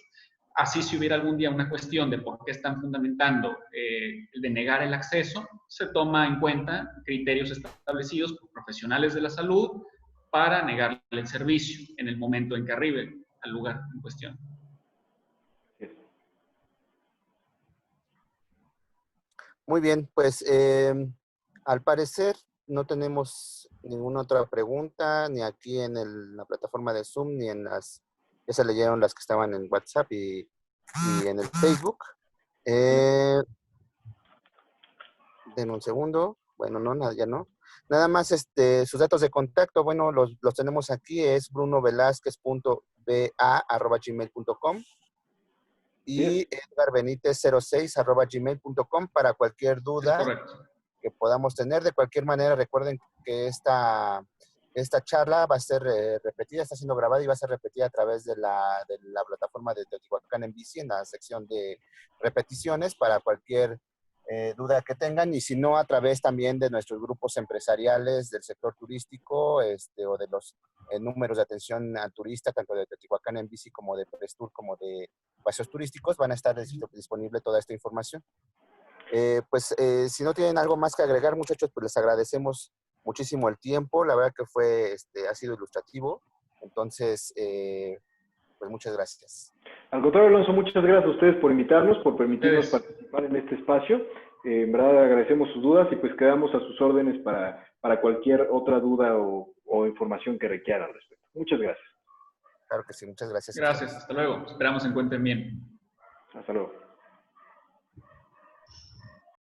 Así, si hubiera algún día una cuestión de por qué están fundamentando el de negar el acceso, se toma en cuenta criterios establecidos por profesionales de la salud para negarle el servicio en el momento en que arribe al lugar en cuestión. Muy bien, pues al parecer no tenemos ninguna otra pregunta, ni aquí en la plataforma de Zoom, ni en las, ya se leyeron las que estaban en WhatsApp y en el Facebook. Den un segundo. Bueno, no, nada, ya no. Nada más sus datos de contacto, bueno, los tenemos aquí, es brunovelazquez.ba@gmail.com y edgarbenitez06@gmail.com para cualquier duda que podamos tener. De cualquier manera, recuerden que esta charla va a ser repetida, está siendo grabada y va a ser repetida a través de la plataforma de Teotihuacán en Bici, en la sección de repeticiones, para cualquier duda que tengan, y si no, a través también de nuestros grupos empresariales del sector turístico, o de los números de atención al turista, tanto de Teotihuacán en Bici como de Prestur, como de paseos turísticos, van a estar disponible toda esta información. Si no tienen algo más que agregar, muchachos, pues les agradecemos muchísimo el tiempo. La verdad que ha sido ilustrativo. Entonces, pues muchas gracias. Al contrario, Alonso, muchas gracias a ustedes por invitarnos, por permitirnos participar en este espacio. En verdad agradecemos sus dudas y pues quedamos a sus órdenes para cualquier otra duda o información que requieran al respecto. Muchas gracias. Claro que sí, muchas gracias. Gracias, hasta luego. Esperamos se encuentren bien.